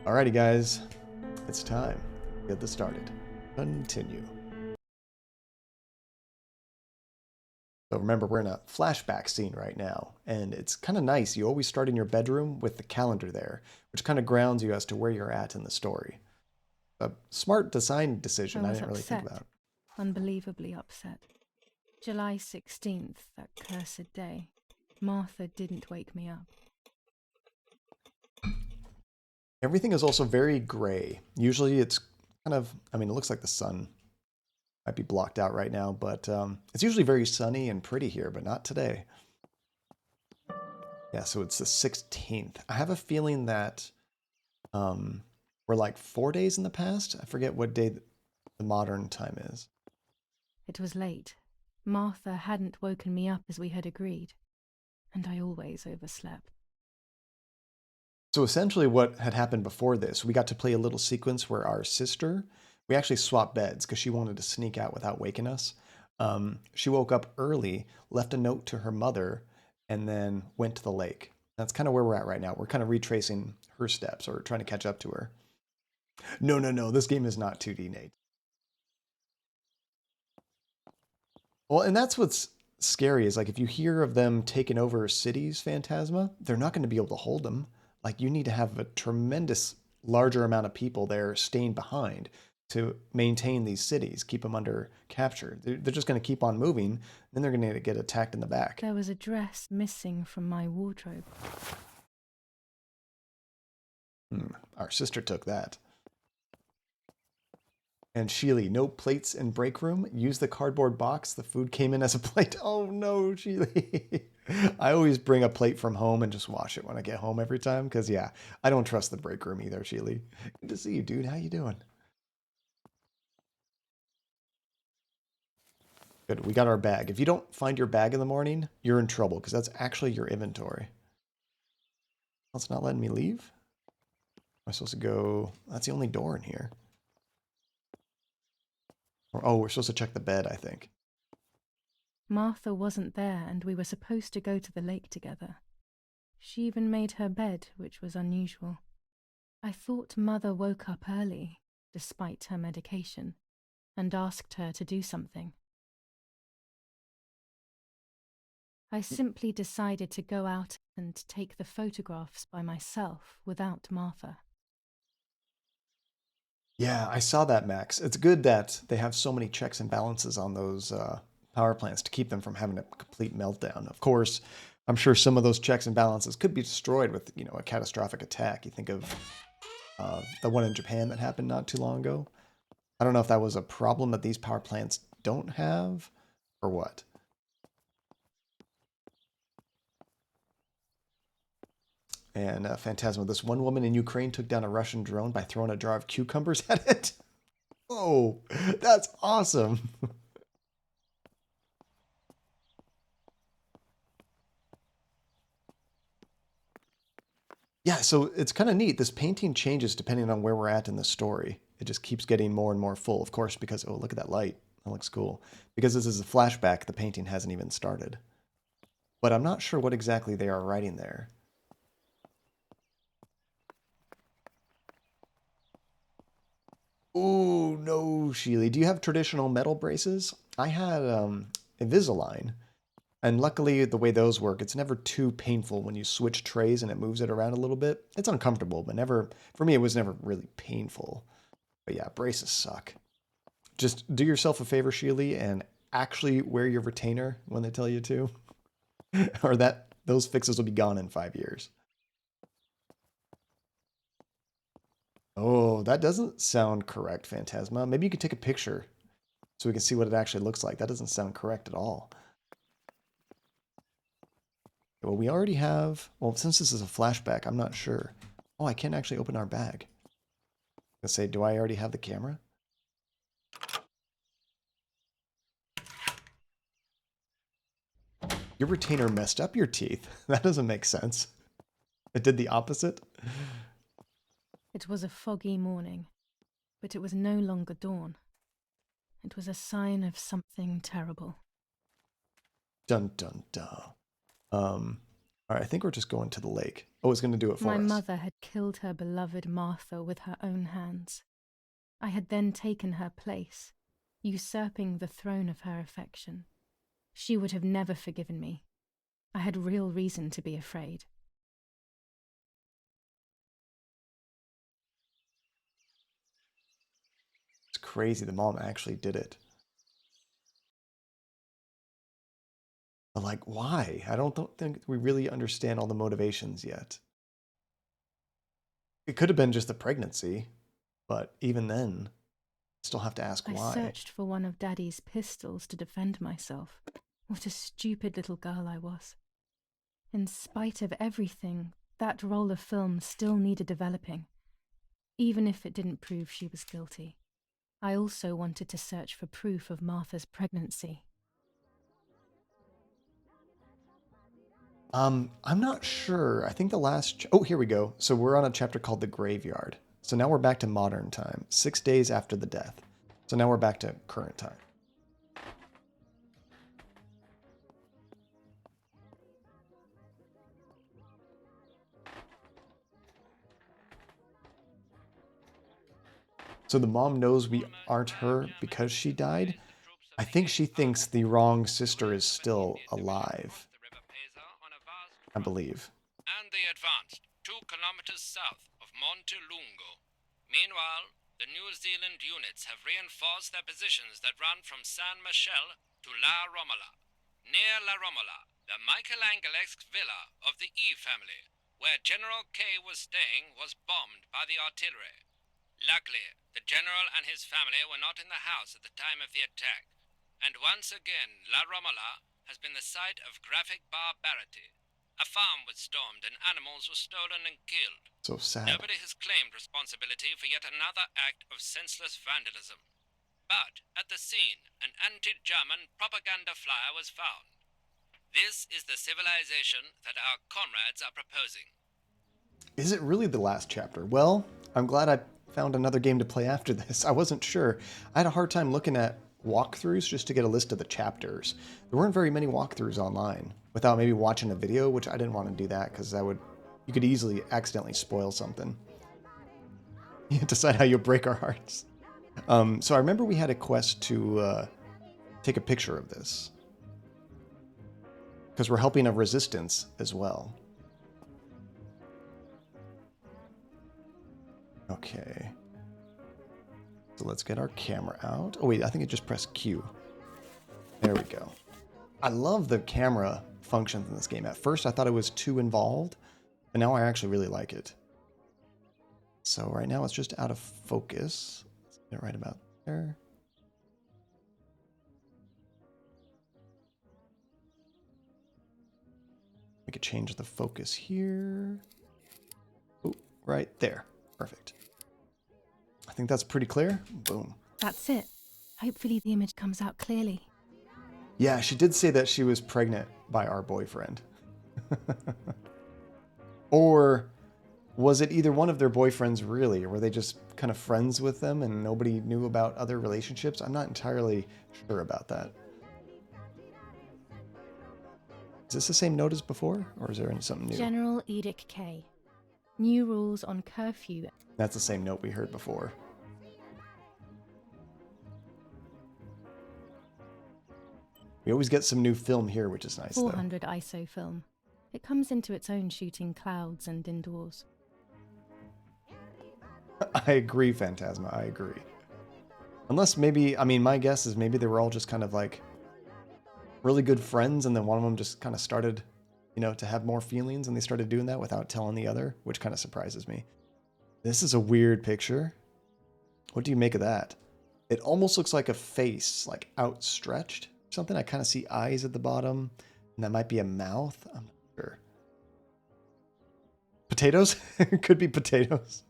Alrighty, guys, it's time. Get this started. Continue. So remember, we're in a flashback scene right now, and it's kind of nice. You always start in your bedroom with the calendar there, which kind of grounds you as to where you're at in the story. A smart design I decision I was didn't really think upset, about. unbelievably upset. July 16th, that cursed day. Martha didn't wake me up. Everything is also very gray. Usually it's kind of, I mean, it looks like the sun might be blocked out right now, but it's usually very sunny and pretty here, but not today. Yeah, so it's the 16th. I have a feeling that we're like 4 days in the past. I forget what day the modern time is. It was late. Martha hadn't woken me up as we had agreed, and I always overslept. So essentially what had happened before this, we got to play a little sequence where our sister, we actually swapped beds because she wanted to sneak out without waking us. She woke up early, left a note to her mother, and then went to the lake. That's kind of where we're at right now. We're kind of retracing her steps or trying to catch up to her. No, no, no. This game is not 2D, Nate. Well, and that's what's scary is like if you hear of them taking over cities, Phantasma, they're not going to be able to hold them. Like you need to have a tremendous larger amount of people there staying behind to maintain these cities, keep them under capture. They're just going to keep on moving, then they're going to get attacked in the back. There was a dress missing from my wardrobe. Our sister took that. And Sheely, no plates in break room. Use the cardboard box. The food came in as a plate. Oh no, Sheely. I always bring a plate from home and just wash it when I get home every time. Because yeah, I don't trust the break room either, Sheely. Good to see you, dude. How you doing? Good. We got our bag. If you don't find your bag in the morning, you're in trouble because that's actually your inventory. It's not letting me leave. Am I supposed to go? That's the only door in here. Oh, we're supposed to check the bed, I think. Martha wasn't there, and we were supposed to go to the lake together. She even made her bed, which was unusual. I thought Mother woke up early, despite her medication, and asked her to do something. I simply decided to go out and take the photographs by myself without Martha. Yeah, I saw that, Max. It's good that they have so many checks and balances on those power plants to keep them from having a complete meltdown. Of course, I'm sure some of those checks and balances could be destroyed with, a catastrophic attack. You think of the one in Japan that happened not too long ago. I don't know if that was a problem that these power plants don't have or what. And Phantasma, this one woman in Ukraine took down a Russian drone by throwing a jar of cucumbers at it. Oh, that's awesome. Yeah, so it's kind of neat. This painting changes depending on where we're at in the story. It just keeps getting more and more full, of course, because, oh, look at that light. That looks cool. Because this is a flashback, the painting hasn't even started. But I'm not sure what exactly they are writing there. Ooh, no, Sheely. Do you have traditional metal braces? I had Invisalign, and luckily the way those work, it's never too painful when you switch trays and it moves it around a little bit. It's uncomfortable, but never, for me, it was never really painful. But yeah, braces suck. Just do yourself a favor, Sheely, and actually wear your retainer when they tell you to, or that those fixes will be gone in 5 years. Oh, that doesn't sound correct, Phantasma. Maybe you could take a picture so we can see what it actually looks like. That doesn't sound correct at all. Well, we already have, well, since this is a flashback, I'm not sure. Oh, I can't actually open our bag. Let's say, do I already have the camera? Your retainer messed up your teeth. That doesn't make sense. It did the opposite. It was a foggy morning, but it was no longer dawn. It was a sign of something terrible. Dun dun dun. All right, I think we're just going to the lake. Oh, it's going to do it My for us. mother had killed her beloved Martha with her own hands. I had then taken her place, usurping the throne of her affection. She would have never forgiven me. I had real reason to be afraid. It's crazy the mom actually did it. But like, why? I don't think we really understand all the motivations yet. It could have been just the pregnancy, but even then, still have to ask I why. searched for one of Daddy's pistols to defend myself. What a stupid little girl I was. In spite of everything, that roll of film still needed developing, even if it didn't prove she was guilty. I also wanted to search for proof of Martha's pregnancy. I'm not sure. I think the last. Oh, here we go. So we're on a chapter called The Graveyard. So now we're back to modern time, 6 days after the death. So now we're back to current time. So the mom knows we aren't her because she died. I think she thinks the wrong sister is still alive, I believe. And they advanced 2 kilometers south of Monte Lungo. Meanwhile, the New Zealand units have reinforced their positions that run from San Michel to La Romola. Near La Romola, the Michelangelesque villa of the E family, where General K was staying, was bombed by the artillery. Luckily, the general and his family were not in the house at the time of the attack, and once again La Romola has been the site of graphic barbarity. A farm was stormed and animals were stolen and killed. So sad. Nobody has claimed responsibility for yet another act of senseless vandalism. But at the scene, an anti-German propaganda flyer was found. This is the civilization that our comrades are proposing. Is it really the last chapter? Well, I'm glad I found another game to play after this. I wasn't sure. I had a hard time looking at walkthroughs just to get a list of the chapters. There weren't very many walkthroughs online without maybe watching a video, which I didn't want to do that because you could easily accidentally spoil something. You decide how you'll break our hearts. So I remember we had a quest to take a picture of this because we're helping a resistance as well. Okay. So let's get our camera out. Oh wait, I think it just pressed Q. There we go. I love the camera functions in this game. At first I thought it was too involved, but now I actually really like it. So right now it's just out of focus. Let's get it right about there. We could change the focus here. Oh, right there. Perfect. I think that's pretty clear. Boom. That's it. Hopefully the image comes out clearly. Yeah, she did say that she was pregnant by our boyfriend. Or was it either one of their boyfriends really? Or were they just kind of friends with them and nobody knew about other relationships? I'm not entirely sure about that. Is this the same note as before? Or is there something new? General Edict K. New rules on curfew. That's the same note we heard before. We always get some new film here, which is nice, 400 ISO film. It comes into its own shooting clouds and indoors. though. I agree, Phantasma. I agree. Unless maybe, I mean, my guess is maybe they were all just kind of like really good friends, and then one of them just kind of started, to have more feelings, and they started doing that without telling the other, which kind of surprises me. This is a weird picture. What do you make of that? It almost looks like a face, like outstretched. Something. I kind of see eyes at the bottom, and that might be a mouth. I'm not sure. Potatoes? Could be potatoes.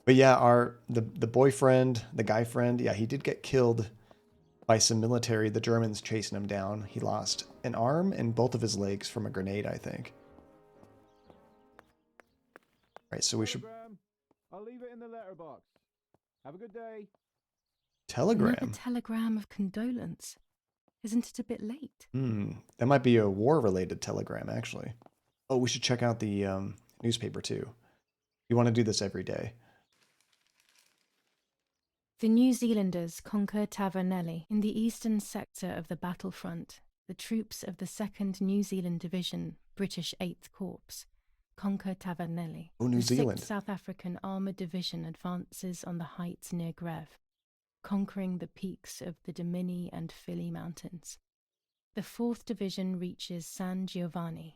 But yeah, the boyfriend, the guy friend, yeah, he did get killed by some military. The Germans chasing him down. He lost an arm and both of his legs from a grenade, I think. All right, so we should... I'll leave it in the letterbox. Have a good day. Another Telegram. telegram of condolence. Isn't it a bit late? That might be a war-related telegram, actually. Oh, we should check out the newspaper, too. You want to do this every day. The New Zealanders conquer Tavernelli. In the eastern sector of the battlefront, the troops of the 2nd New Zealand Division, British 8th Corps, conquer Tavernelli. Oh, New the Zealand. 6th South African Armoured Division advances on the heights near Greve, conquering the peaks of the Dimini and Fili Mountains. The 4th Division reaches San Giovanni.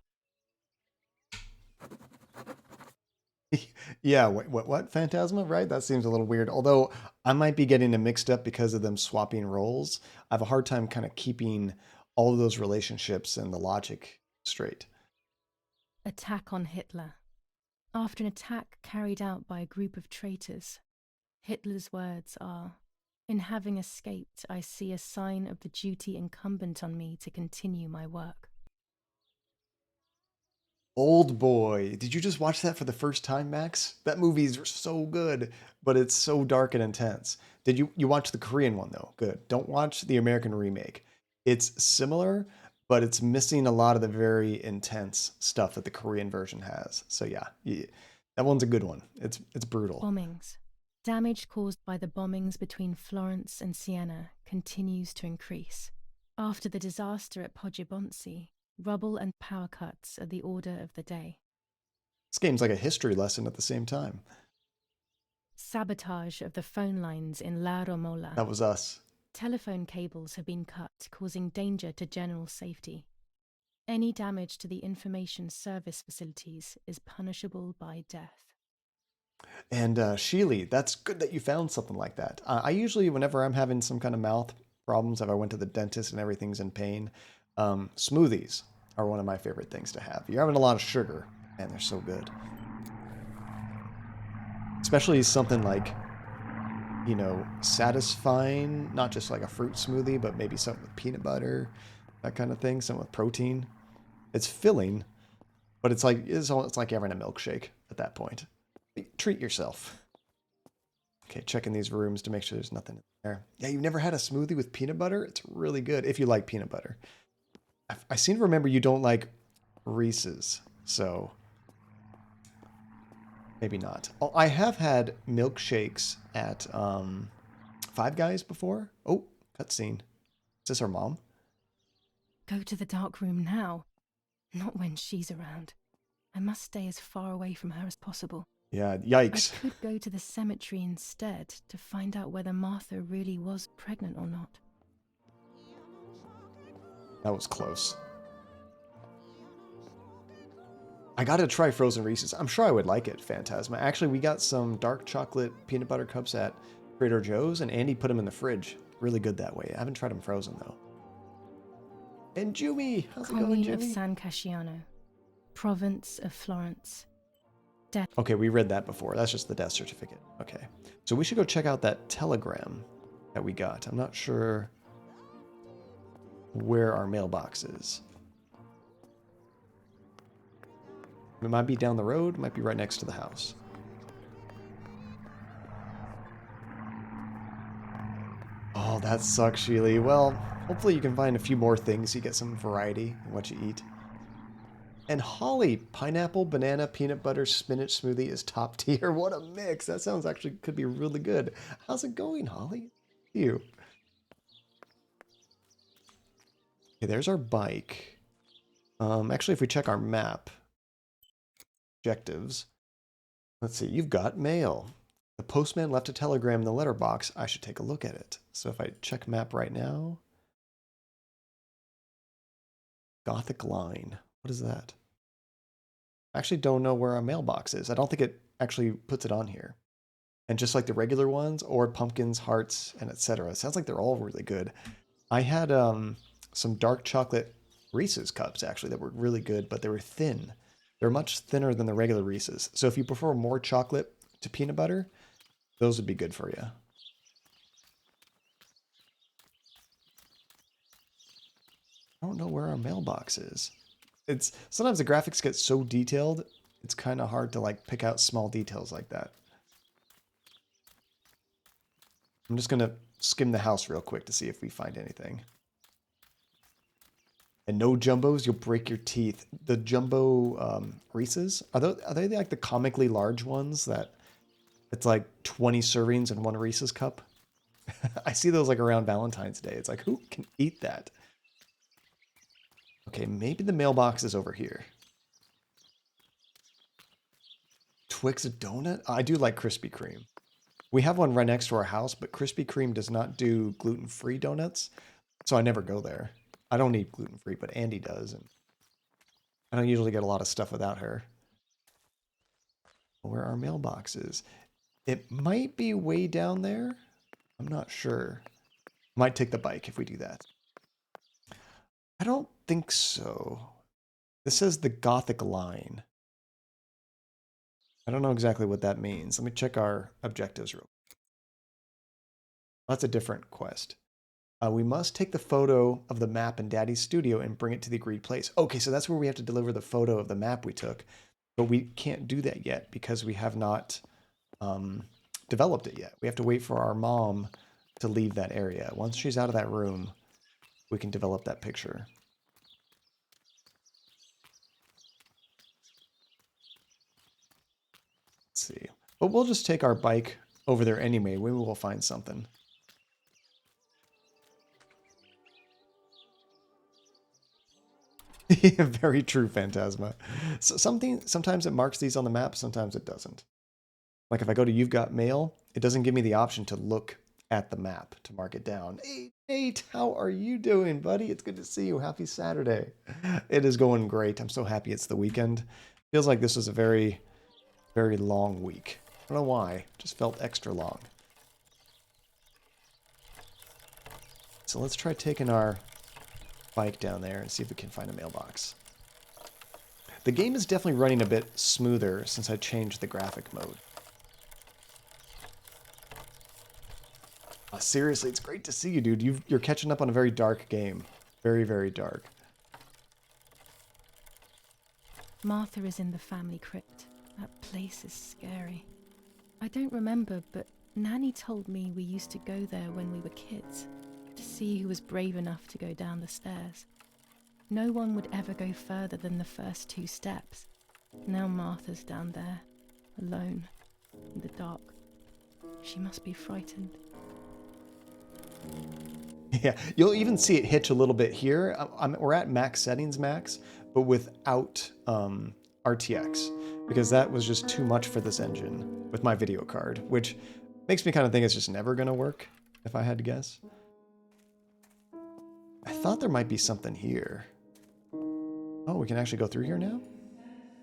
Yeah, what? Phantasma, right? That seems a little weird. Although I might be getting them mixed up because of them swapping roles. I have a hard time kind of keeping all of those relationships and the logic straight. Attack on Hitler. After an attack carried out by a group of traitors, Hitler's words are, "In having escaped, I see a sign of the duty incumbent on me to continue my work." Old Boy. Did you just watch that for the first time, Max? That movie's so good, but it's so dark and intense. Did you watch the Korean one though? Good. Don't watch the American remake. It's similar, but it's missing a lot of the very intense stuff that the Korean version has. So yeah, that one's a good one. It's brutal. Bombings. Damage caused by the bombings between Florence and Siena continues to increase. After the disaster at Poggibonsi, rubble and power cuts are the order of the day. This game's like a history lesson at the same time. Sabotage of the phone lines in La Romola. That was us. Telephone cables have been cut, causing danger to general safety. Any damage to the information service facilities is punishable by death. And Sheely, that's good that you found something like that. I usually, whenever I'm having some kind of mouth problems, if I went to the dentist and everything's in pain, smoothies are one of my favorite things to have. You're having a lot of sugar, and they're so good. Especially something like, satisfying, not just like a fruit smoothie, but maybe something with peanut butter, that kind of thing, something with protein. It's filling, but it's like having a milkshake at that point. Treat yourself. Okay, checking these rooms to make sure there's nothing in there. Yeah, you've never had a smoothie with peanut butter? It's really good if you like peanut butter. I seem to remember you don't like Reese's, so maybe not. Oh, I have had milkshakes at Five Guys before. Oh, cutscene. Is this our mom? Go to the dark room now. Not when she's around. I must stay as far away from her as possible. Yeah, yikes. I could go to the cemetery instead to find out whether Martha really was pregnant or not. That was close. I gotta try frozen Reese's. I'm sure I would like it, Phantasma. Actually, we got some dark chocolate peanut butter cups at Trader Joe's, and Andy put them in the fridge. Really good that way. I haven't tried them frozen, though. And Jumi! How's it going, Colony Jumi? of San Casciano, province of Florence. Death. Okay, we read that before. That's just the death certificate. Okay. So we should go check out that telegram that we got. I'm not sure where our mailbox is. It might be down the road, it might be right next to the house. Oh, that sucks, Sheely. Well, hopefully you can find a few more things so you get some variety in what you eat. And Holly, pineapple, banana, peanut butter, spinach smoothie is top tier. What a mix. That sounds actually could be really good. How's it going, Holly? You. Okay, there's our bike. Actually, if we check our map, objectives, let's see, you've got mail. The postman left a telegram in the letterbox. I should take a look at it. So if I check map right now, Gothic line. What is that? I actually don't know where our mailbox is. I don't think it actually puts it on here. And just like the regular ones, or pumpkins, hearts, and etc. It sounds like they're all really good. I had some dark chocolate Reese's cups actually that were really good, but they were thin. They're much thinner than the regular Reese's. So if you prefer more chocolate to peanut butter, those would be good for you. I don't know where our mailbox is. It's sometimes the graphics get so detailed, it's kind of hard to like pick out small details like that. I'm just gonna skim the house real quick to see if we find anything. And no jumbos, you'll break your teeth. The jumbo Reese's, are they like the comically large ones that it's like 20 servings in one Reese's cup? I see those like around Valentine's Day. It's like, who can eat that? Okay, maybe the mailbox is over here. Twix donut? I do like Krispy Kreme. We have one right next to our house, but Krispy Kreme does not do gluten-free donuts, so I never go there. I don't eat gluten-free, but Andy does, and I don't usually get a lot of stuff without her. Where our mailbox is. It might be way down there. I'm not sure. Might take the bike if we do that. I don't think so. This says the Gothic line. I don't know exactly what that means. Let me check our objectives real quick. That's a different quest. We must take the photo of the map in Daddy's studio and bring it to the agreed place. Okay, so that's where we have to deliver the photo of the map we took. But we can't do that yet because we have not developed it yet. We have to wait for our mom to leave that area. Once she's out of that room, we can develop that picture. Let's see. But we'll just take our bike over there anyway. Maybe we'll find something. Very true, Phantasma. So sometimes it marks these on the map, sometimes it doesn't. Like if I go to You've Got Mail, it doesn't give me the option to look at the map to mark it down. Hey, Nate, how are you doing, buddy? It's good to see you. Happy Saturday. It is going great. I'm so happy it's the weekend. Feels like this was a very, very long week. I don't know why. Just felt extra long. So let's try taking our bike down there and see if we can find a mailbox. The game is definitely running a bit smoother since I changed the graphic mode. Seriously, it's great to see you, dude. You're catching up on a very dark game. Very, very dark. Martha is in the family crypt. That place is scary. I don't remember, but Nanny told me we used to go there when we were kids, to see who was brave enough to go down the stairs. No one would ever go further than the first 2 steps. Now Martha's down there, alone, in the dark. She must be frightened. Yeah, you'll even see it hitch a little bit here. We're at max settings max, but without RTX, because that was just too much for this engine with my video card, which makes me kind of think it's just never going to work, if I had to guess. I thought there might be something here. Oh, we can actually go through here now?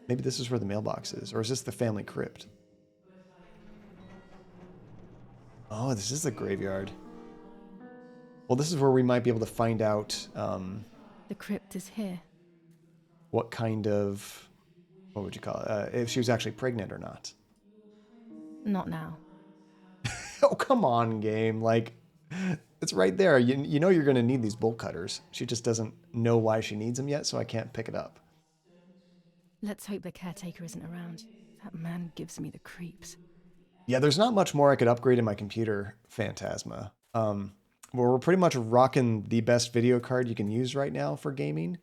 Maybe this is where the mailbox is, or is this the family crypt? Oh, this is the graveyard. Well, this is where we might be able to find out The crypt is here. what kind of, what would you call it, if she was actually pregnant or not. Not now. Oh, come on, game. Like, it's right there. You know you're going to need these bolt cutters. She just doesn't know why she needs them yet, so I can't pick it up. Let's hope the caretaker isn't around. That man gives me the creeps. Yeah, there's not much more I could upgrade in my computer, Phantasma. Well, we're pretty much rocking the best video card you can use right now for gaming.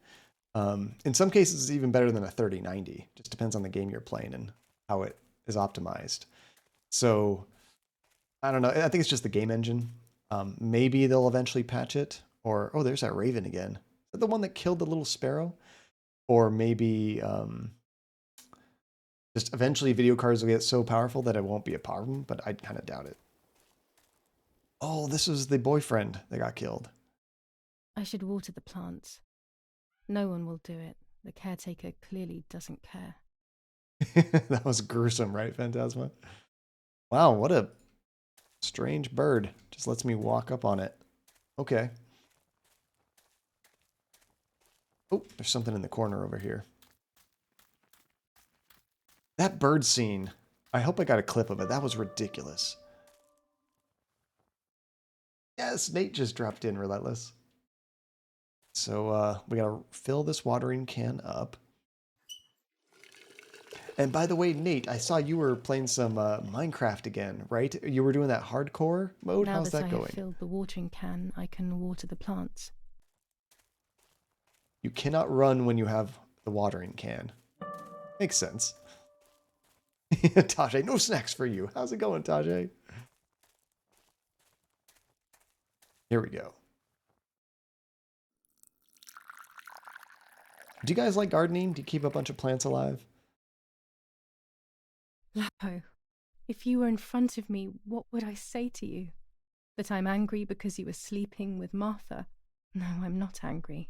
In some cases, it's even better than a 3090. Just depends on the game you're playing and how it is optimized. So, I don't know. I think it's just the game engine. Maybe they'll eventually patch it. Or, oh, there's that raven again. Is that the one that killed the little sparrow? Or maybe just eventually video cards will get so powerful that it won't be a problem, but I kind of doubt it. Oh, this is the boyfriend that got killed. I should water the plants. No one will do it. The caretaker clearly doesn't care. That was gruesome, right, Phantasma? Wow, what a strange bird. Just lets me walk up on it. Okay. Oh, there's something in the corner over here. That bird scene. I hope I got a clip of it. That was ridiculous. Yes, Nate just dropped in, Relentless. So we gotta fill this watering can up. And by the way, Nate, I saw you were playing some Minecraft again, right? You were doing that hardcore mode? How's that going? Now that I have filled the watering can, I can water the plants. You cannot run when you have the watering can. Makes sense. Tajay, no snacks for you. How's it going, Tajay? Here we go. Do you guys like gardening? Do you keep a bunch of plants alive? Lapo, if you were in front of me, what would I say to you? That I'm angry because you were sleeping with Martha? No, I'm not angry.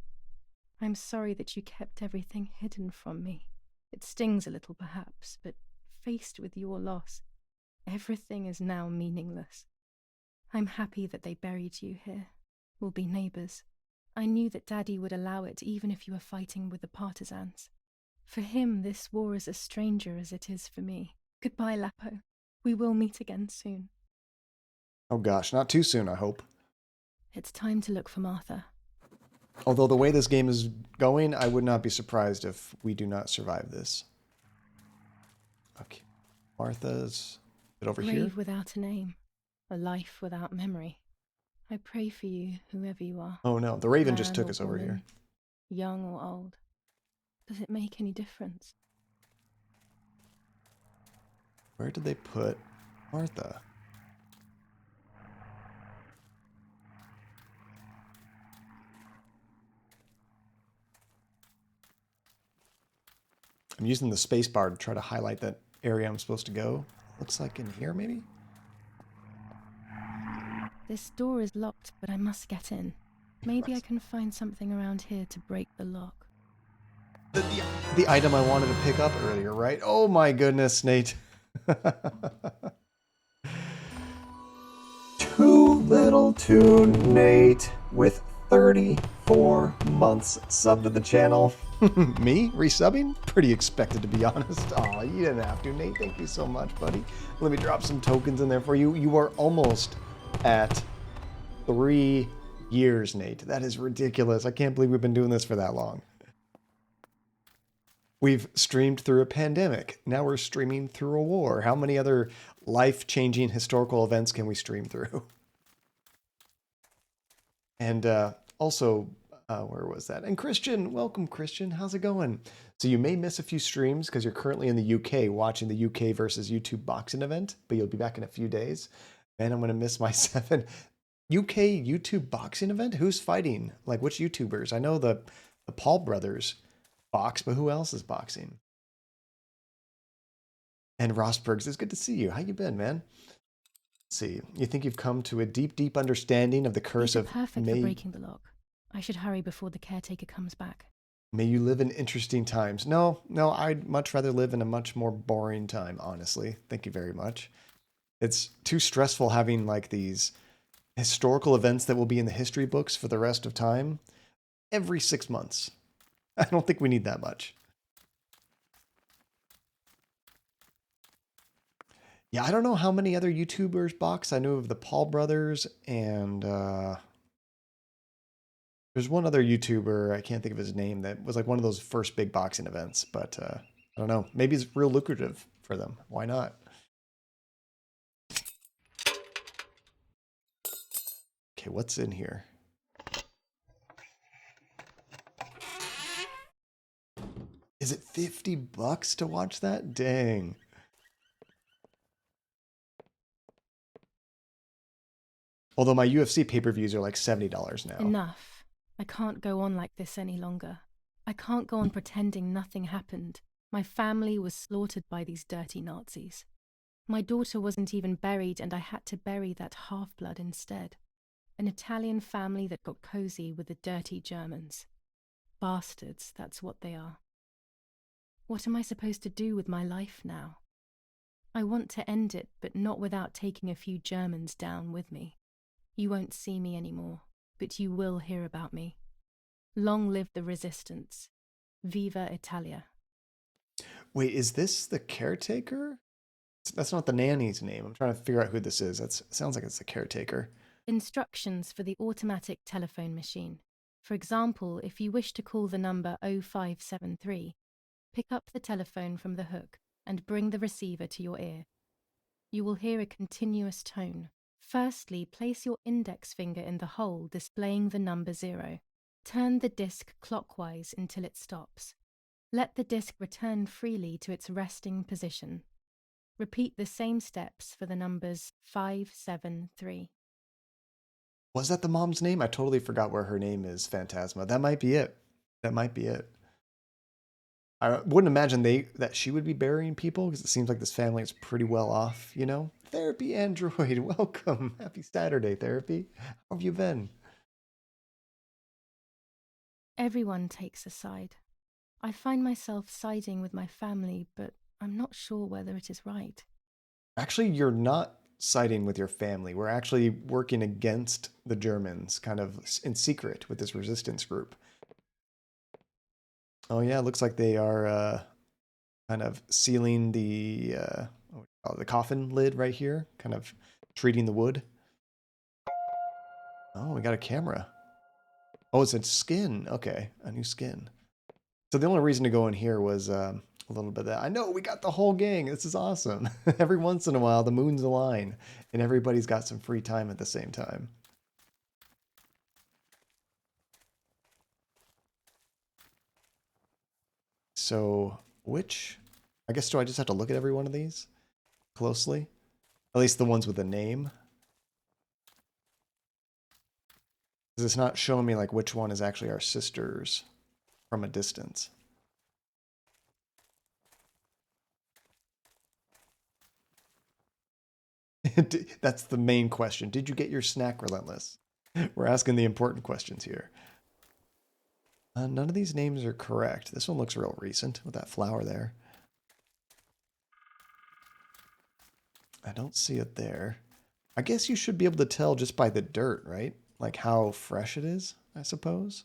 I'm sorry that you kept everything hidden from me. It stings a little, perhaps, but faced with your loss, everything is now meaningless. I'm happy that they buried you here. We'll be neighbours. I knew that Daddy would allow it even if you were fighting with the partisans. For him, this war is a stranger as it is for me. Goodbye, Lapo. We will meet again soon. Oh gosh, not too soon, I hope. It's time to look for Martha. Although the way this game is going, I would not be surprised if we do not survive this. Okay. Martha's... Is it over here? Grave without a name. A life without memory. I pray for you, whoever you are. Oh no, the Raven just Man took or us over woman, here. Young or old. Does it make any difference? Where did they put Martha? I'm using the space bar to try to highlight that area I'm supposed to go. Looks like in here, maybe? This door is locked, but I must get in. Maybe I can find something around here to break the lock. The item I wanted to pick up earlier, right? Oh my goodness, Nate. Too little too Nate with 34 months subbed to the channel. Me? Resubbing? Pretty expected, to be honest. Aw, you didn't have to, Nate. Thank you so much, buddy. Let me drop some tokens in there for you. You are almost at 3 years, Nate. That is ridiculous. I can't believe we've been doing this for that long. We've streamed through a pandemic. Now we're streaming through a war. How many other life-changing historical events can we stream through? And also, where was that? And Christian, welcome, Christian. How's it going? So you may miss a few streams because you're currently in the UK watching the UK versus YouTube boxing event, but you'll be back in a few days. Man, I'm going to miss my UK YouTube boxing event? Who's fighting? Like, which YouTubers? I know the Paul brothers box, but who else is boxing? And Rosbergs, it's good to see you. How you been, man? Let's see. You think you've come to a deep, deep understanding of the curse These are of perfect for breaking the lock. I should hurry before the caretaker comes back. May you live in interesting times. No, I'd much rather live in a much more boring time, honestly. Thank you very much. It's too stressful having like these historical events that will be in the history books for the rest of time every 6 months. I don't think we need that much. Yeah, I don't know how many other YouTubers box. I know of the Paul brothers and there's one other YouTuber, I can't think of his name, that was like one of those first big boxing events, but I don't know. Maybe it's real lucrative for them. Why not? Okay, what's in here? Is it $50 to watch that? Dang. Although my UFC pay-per-views are like $70 now. Enough. I can't go on like this any longer. I can't go on pretending nothing happened. My family was slaughtered by these dirty Nazis. My daughter wasn't even buried, and I had to bury that half-blood instead. An Italian family that got cozy with the dirty Germans. Bastards, that's what they are. What am I supposed to do with my life now? I want to end it, but not without taking a few Germans down with me. You won't see me anymore, but you will hear about me. Long live the resistance. Viva Italia. Wait, is this the caretaker? That's not the nanny's name. I'm trying to figure out who this is. It sounds like it's the caretaker. Instructions for the automatic telephone machine. For example, if you wish to call the number 0573, pick up the telephone from the hook and bring the receiver to your ear. You will hear a continuous tone. Firstly, place your index finger in the hole displaying the number 0. Turn the disc clockwise until it stops. Let the disc return freely to its resting position. Repeat the same steps for the numbers 5, 7, 3. Was that the mom's name? I totally forgot where her name is, Phantasma. That might be it. That might be it. I wouldn't imagine that she would be burying people because it seems like this family is pretty well off, you know? Therapy Android, welcome. Happy Saturday, Therapy. How have you been? Everyone takes a side. I find myself siding with my family, but I'm not sure whether it is right. Actually, you're not siding with your family. We're actually working against the Germans, kind of in secret with this resistance group. Oh yeah, it looks like they are kind of sealing the coffin lid right here, kind of treating the wood. Oh, we got a camera. Oh, it's a skin. Okay, a new skin. So the only reason to go in here was a little bit of that. I know, we got the whole gang. This is awesome. Every once in a while, the moons align, and everybody's got some free time at the same time. So, I guess, do I just have to look at every one of these closely? At least the ones with a name. Because it's not showing me, like, which one is actually our sisters from a distance. That's the main question. Did you get your snack, Relentless? We're asking the important questions here. None of these names are correct. This one looks real recent with that flower there. I don't see it there. I guess you should be able to tell just by the dirt, right? Like how fresh it is, I suppose.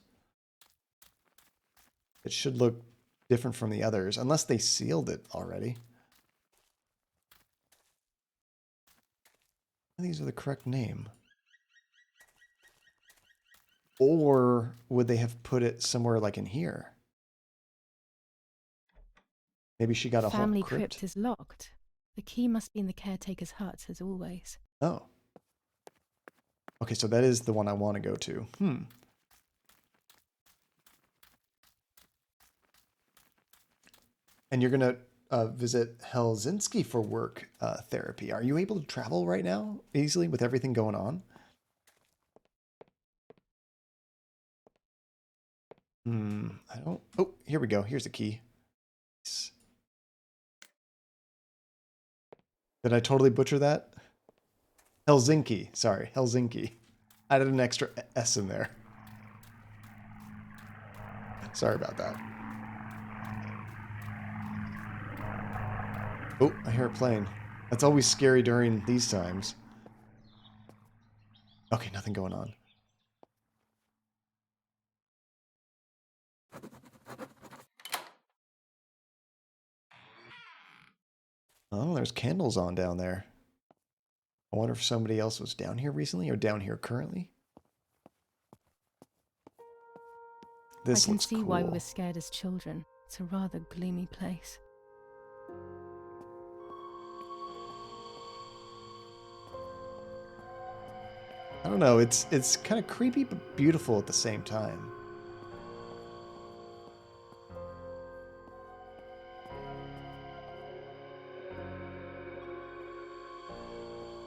It should look different from the others, unless they sealed it already. These are the correct name. Or would they have put it somewhere like in here? Maybe she got a whole Family crypt. crypt is locked. The key must be in the caretaker's hut, as always. Oh. Okay, so that is the one I want to go to. And you're going to visit Helsinki for work therapy. Are you able to travel right now easily with everything going on? I don't... Oh, here we go. Here's the key. Did I totally butcher that? Helsinki. Sorry, Helsinki. I added an extra S in there. Sorry about that. Oh, I hear it playing. That's always scary during these times. Okay, nothing going on. Oh, there's candles on down there. I wonder if somebody else was down here recently or down here currently. This I can looks see cool. why we were scared as children. It's a rather gloomy place. I don't know, it's kind of creepy but beautiful at the same time.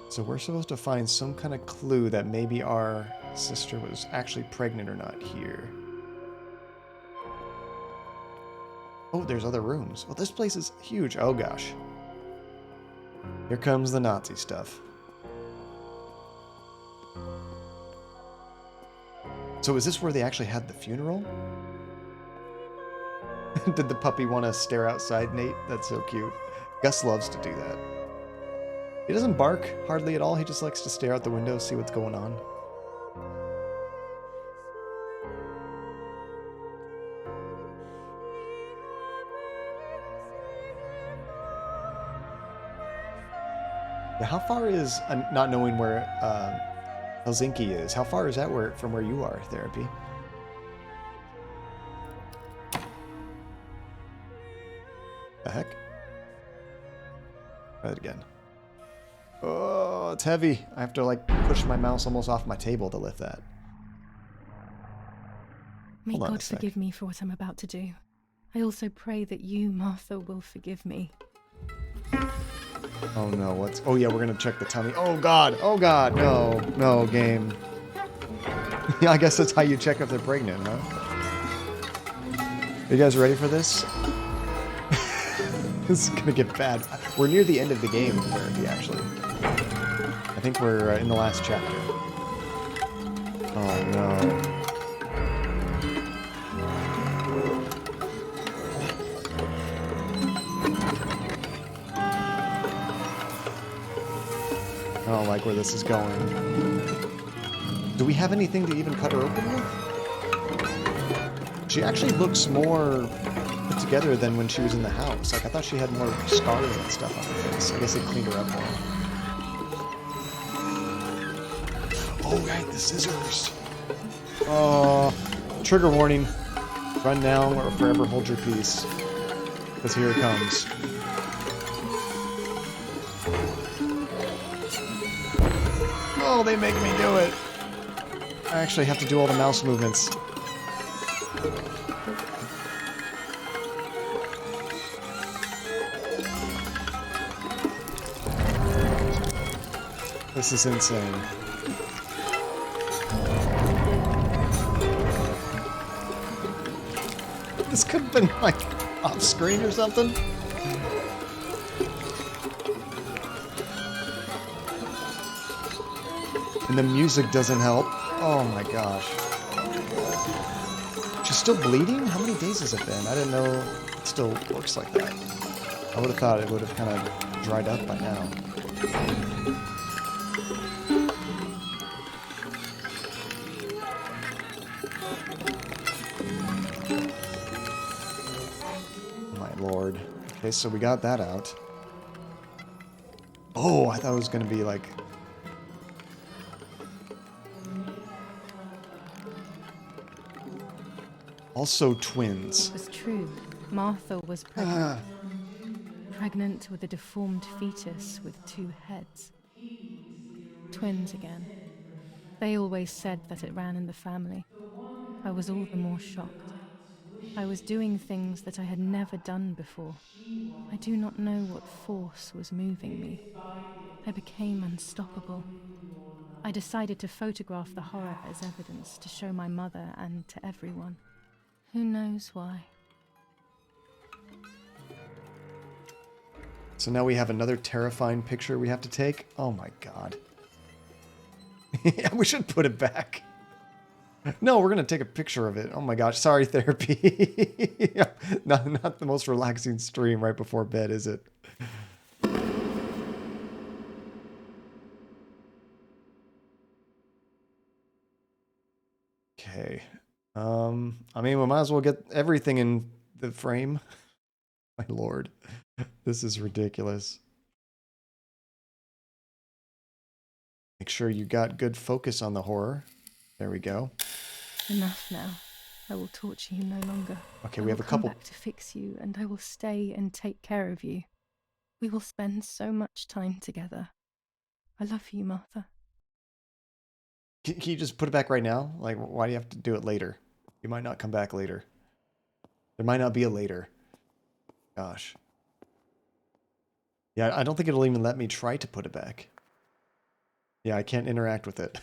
So we're supposed to find some kind of clue that maybe our sister was actually pregnant or not here. Oh, there's other rooms. Well, this place is huge. Oh gosh. Here comes the Nazi stuff. So is this where they actually had the funeral? Did the puppy want to stare outside, Nate? That's so cute. Gus loves to do that. He doesn't bark hardly at all. He just likes to stare out the window, see what's going on. Yeah, how far is, not knowing where Helsinki is, how far is that from where you are, Therapy? The heck? Try it again. Oh, it's heavy. I have to like push my mouse almost off my table to lift that. May Hold on a God sec. forgive me for what I'm about to do. I also pray that you, Martha, will forgive me. Oh no, what's... Oh yeah, we're gonna check the tummy. Oh god, no, no, game. Yeah, I guess that's how you check if they're pregnant, huh? Are you guys ready for this? This is gonna get bad. We're near the end of the game, Therapy, actually. I think we're in the last chapter. Oh no. I don't like where this is going. Do we have anything to even cut her open with? She actually looks more put together than when she was in the house. Like, I thought she had more scarring and stuff on her face. I guess they cleaned her up more. Oh, right, the scissors. Oh, trigger warning. Run now or forever hold your peace. Because here it comes. Oh, they make me do it. I actually have to do all the mouse movements. This is insane. This could have been, like, off screen or something. And the music doesn't help. Oh my gosh. She's still bleeding? How many days has it been? I didn't know it still works like that. I would have thought it would have kind of dried up by now. My lord. Okay, so we got that out. Oh, I thought it was going to be like... Also twins. It was true. Martha was pregnant. Pregnant with a deformed fetus with 2 heads. Twins again. They always said that it ran in the family. I was all the more shocked. I was doing things that I had never done before. I do not know what force was moving me. I became unstoppable. I decided to photograph the horror as evidence to show my mother and to everyone. Who knows why? So now we have another terrifying picture we have to take. Oh my god. Yeah, we should put it back. No, we're gonna take a picture of it. Oh my gosh, sorry, Therapy. Yeah, not the most relaxing stream right before bed, is it? Okay. I mean, we might as well get everything in the frame. My lord. This is ridiculous. Make sure you got good focus on the horror. There we go. Enough now. I will torture you no longer. Okay, I we have will a couple... come back to fix you, and I will stay and take care of you. We will spend so much time together. I love you, Martha. Can you just put it back right now? Like, why do you have to do it later? You might not come back later. There might not be a later. Gosh. Yeah, I don't think it'll even let me try to put it back. Yeah, I can't interact with it.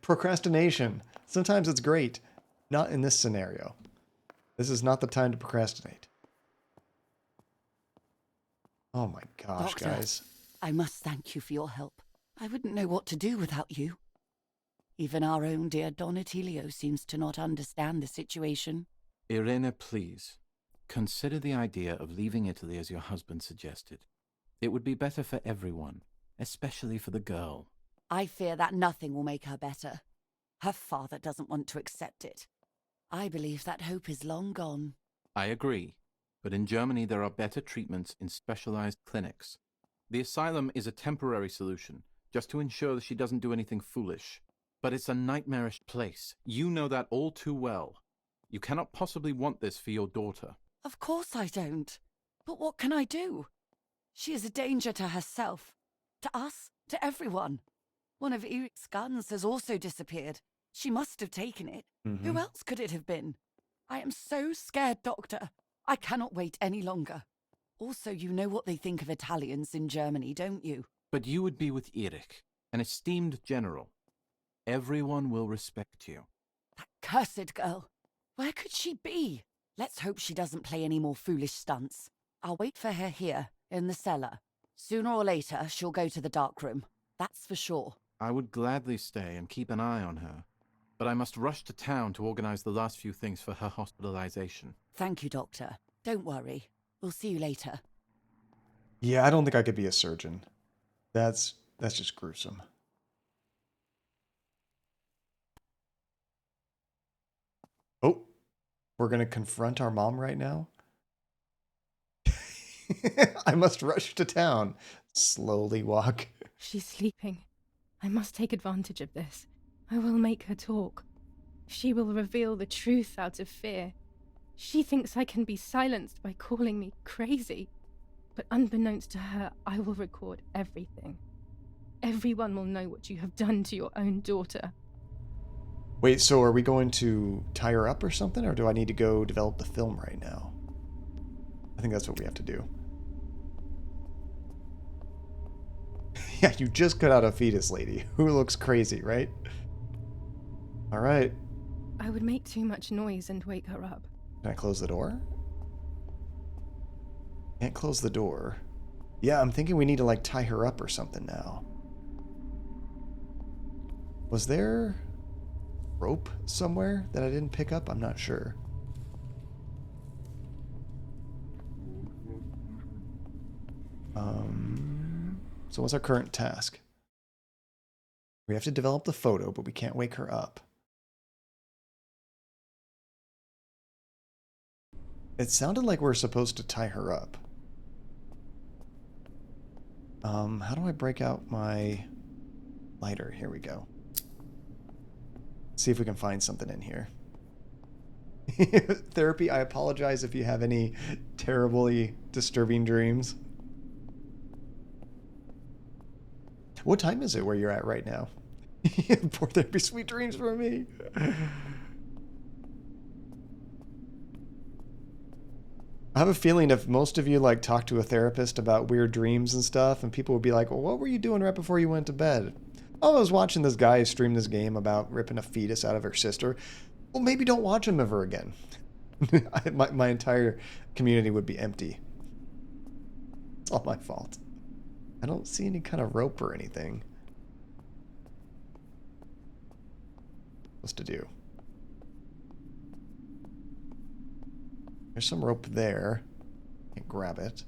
Procrastination. Sometimes it's great. Not in this scenario. This is not the time to procrastinate. Oh my gosh, Doctor, guys. I must thank you for your help. I wouldn't know what to do without you. Even our own dear Donatello seems to not understand the situation. Irene, please. Consider the idea of leaving Italy as your husband suggested. It would be better for everyone, especially for the girl. I fear that nothing will make her better. Her father doesn't want to accept it. I believe that hope is long gone. I agree, but in Germany there are better treatments in specialized clinics. The asylum is a temporary solution, just to ensure that she doesn't do anything foolish. But it's a nightmarish place. You know that all too well. You cannot possibly want this for your daughter. Of course I don't. But what can I do? She is a danger to herself, to us, to everyone. One of Eric's guns has also disappeared. She must have taken it. Mm-hmm. Who else could it have been? I am so scared, Doctor. I cannot wait any longer. Also, you know what they think of Italians in Germany, don't you? But you would be with Erik, an esteemed general. Everyone will respect you. That cursed girl. Where could she be? Let's hope she doesn't play any more foolish stunts. I'll wait for her here, in the cellar. Sooner or later, she'll go to the dark room. That's for sure. I would gladly stay and keep an eye on her, but I must rush to town to organize the last few things for her hospitalization. Thank you, Doctor. Don't worry. We'll see you later. Yeah, I don't think I could be a surgeon. That's just gruesome. Oh, we're gonna confront our mom right now? I must rush to town. Slowly walk. She's sleeping. I must take advantage of this. I will make her talk. She will reveal the truth out of fear. She thinks I can be silenced by calling me crazy. But unbeknownst to her, I will record everything. Everyone will know what you have done to your own daughter. Wait, so are we going to tie her up or something? Or do I need to go develop the film right now? I think that's what we have to do. Yeah, you just cut out a fetus, lady. Who looks crazy, right? Alright. I would make too much noise and wake her up. Can I close the door? Can't close the door. Yeah, I'm thinking we need to, like, tie her up or something now. Was there rope somewhere that I didn't pick up? I'm not sure. So what's our current task? We have to develop the photo, but we can't wake her up. It sounded like we're supposed to tie her up. How do I break out my lighter? Here we go. See if we can find something in here. Therapy, I apologize if you have any terribly disturbing dreams. What time is it where you're at right now? Poor therapy, sweet dreams for me. I have a feeling if most of you like talk to a therapist about weird dreams and stuff, and people would be like, well, what were you doing right before you went to bed? Oh, I was watching this guy stream this game about ripping a fetus out of her sister. Well, maybe don't watch him ever again. my entire community would be empty. It's all my fault. I don't see any kind of rope or anything. What's to do? There's some rope there. Can't grab it.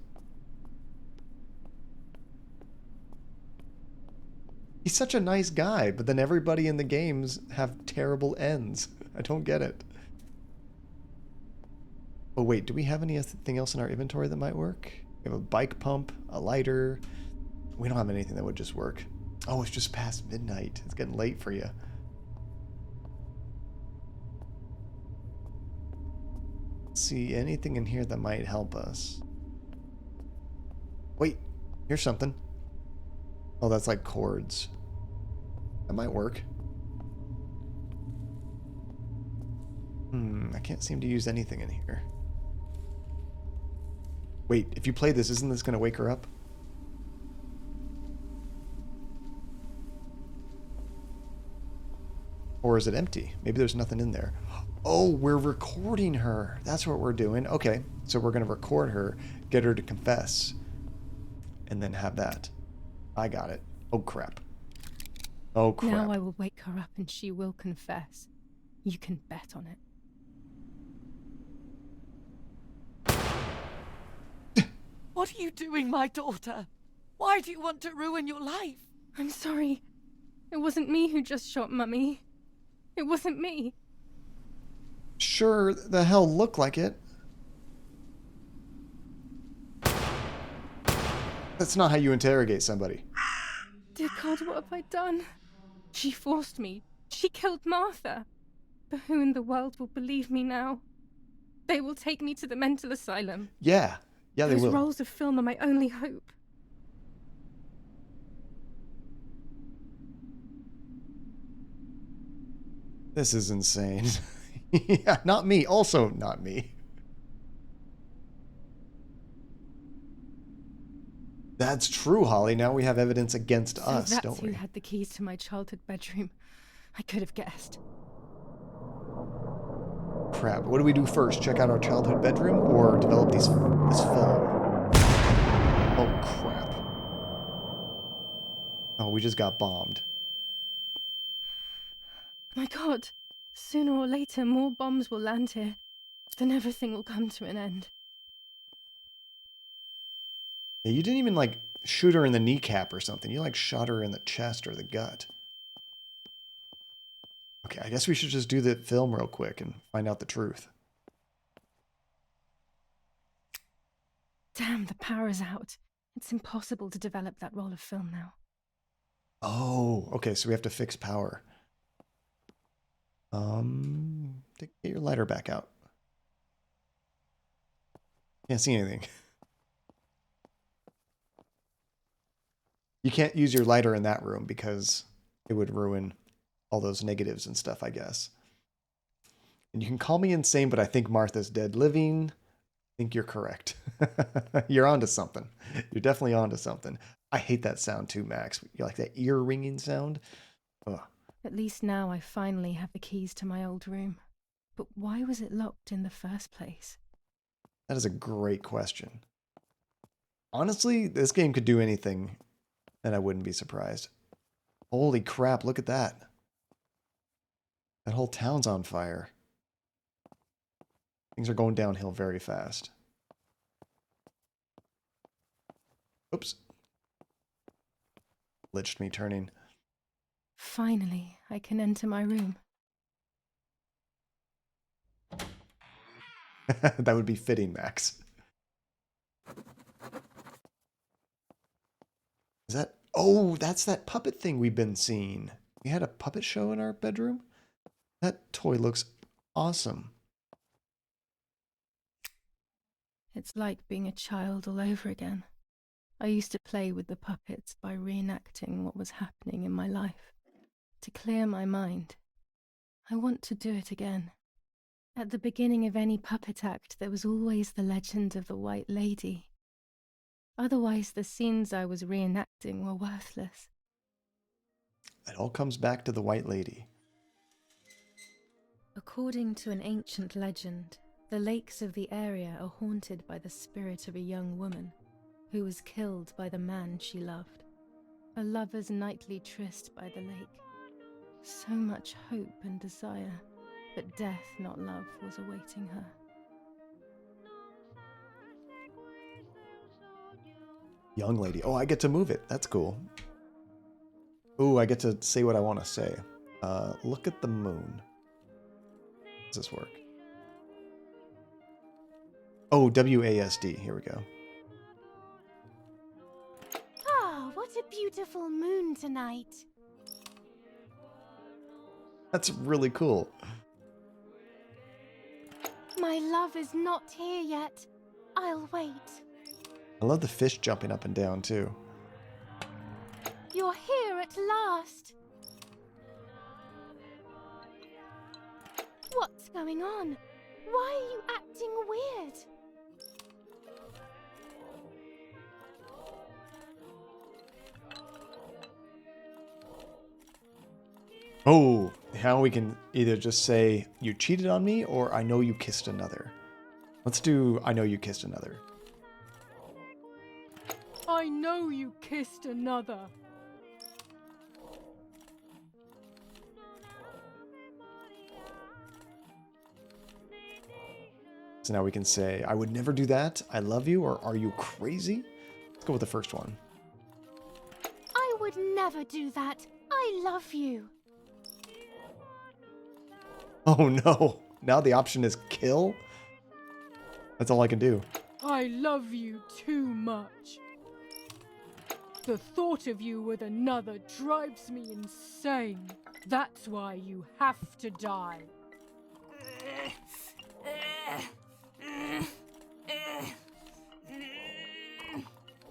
He's such a nice guy, but then everybody in the games have terrible ends. I don't get it. Oh wait, do we have anything else in our inventory that might work? We have a bike pump, a lighter. We don't have anything that would just work. Oh, it's just past midnight. It's getting late for you. See anything in here that might help us. Wait, here's something. Oh, that's like cords. That might work. I can't seem to use anything in here. Wait, if you play this, isn't this going to wake her up? Or is it empty? Maybe there's nothing in there. Oh, we're recording her. That's what we're doing. Okay, so we're going to record her, get her to confess, and then have that. I got it. Oh, crap. Oh, crap. Now I will wake her up and she will confess. You can bet on it. What are you doing, my daughter? Why do you want to ruin your life? I'm sorry. It wasn't me who just shot Mummy. It wasn't me. Sure, the hell looked like it. That's not how you interrogate somebody. Dear God, what have I done? She forced me. She killed Martha. But who in the world will believe me now? They will take me to the mental asylum. Yeah, they Those will. rolls of film are my only hope. This is insane. Yeah, not me. Also not me. That's true, Holly. Now we have evidence against us, that's don't who we? had the keys to my childhood bedroom. I could have guessed. Crap. What do we do first? Check out our childhood bedroom or develop this film? Oh, crap. Oh, we just got bombed. My God, sooner or later more bombs will land here. Then everything will come to an end. Yeah, you didn't even, like, shoot her in the kneecap or something. You, like, shot her in the chest or the gut. Okay, I guess we should just do the film real quick and find out the truth. Damn, the power is out. It's impossible to develop that roll of film now. Oh, okay, so we have to fix power. Get your lighter back out. Can't see anything. You can't use your lighter in that room because it would ruin all those negatives and stuff, I guess. And you can call me insane, but I think Martha's dead. Living, I think you're correct. You're onto something. You're definitely onto something. I hate that sound too, Max. You like that ear ringing sound? Ugh. At least now I finally have the keys to my old room. But why was it locked in the first place? That is a great question. Honestly, this game could do anything, and I wouldn't be surprised. Holy crap, look at that. That whole town's on fire. Things are going downhill very fast. Oops. Glitched me turning. Finally, I can enter my room. That would be fitting, Max. Is that... Oh, that's that puppet thing we've been seeing. We had a puppet show in our bedroom? That toy looks awesome. It's like being a child all over again. I used to play with the puppets by reenacting what was happening in my life. To clear my mind. I want to do it again. At the beginning of any puppet act, there was always the legend of the White Lady. Otherwise, the scenes I was reenacting were worthless. It all comes back to the White Lady. According to an ancient legend, the lakes of the area are haunted by the spirit of a young woman who was killed by the man she loved. A lover's nightly tryst by the lake. So much hope and desire, but death, not love, was awaiting her. Young lady. Oh, I get to move it. That's cool. Ooh, I get to say what I want to say. Look at the moon. Does this work? Oh, WASD. Here we go. Ah, what a beautiful moon tonight. That's really cool. My love is not here yet. I'll wait. I love the fish jumping up and down, too. You're here at last. What's going on? Why are you acting weird? Oh, now we can either just say, you cheated on me, or I know you kissed another. Let's do, I know you kissed another. I know you kissed another. So now we can say, I would never do that, I love you, or are you crazy? Let's go with the first one. I would never do that. I love you. Oh no, now the option is kill? That's all I can do. I love you too much. The thought of you with another drives me insane. That's why you have to die.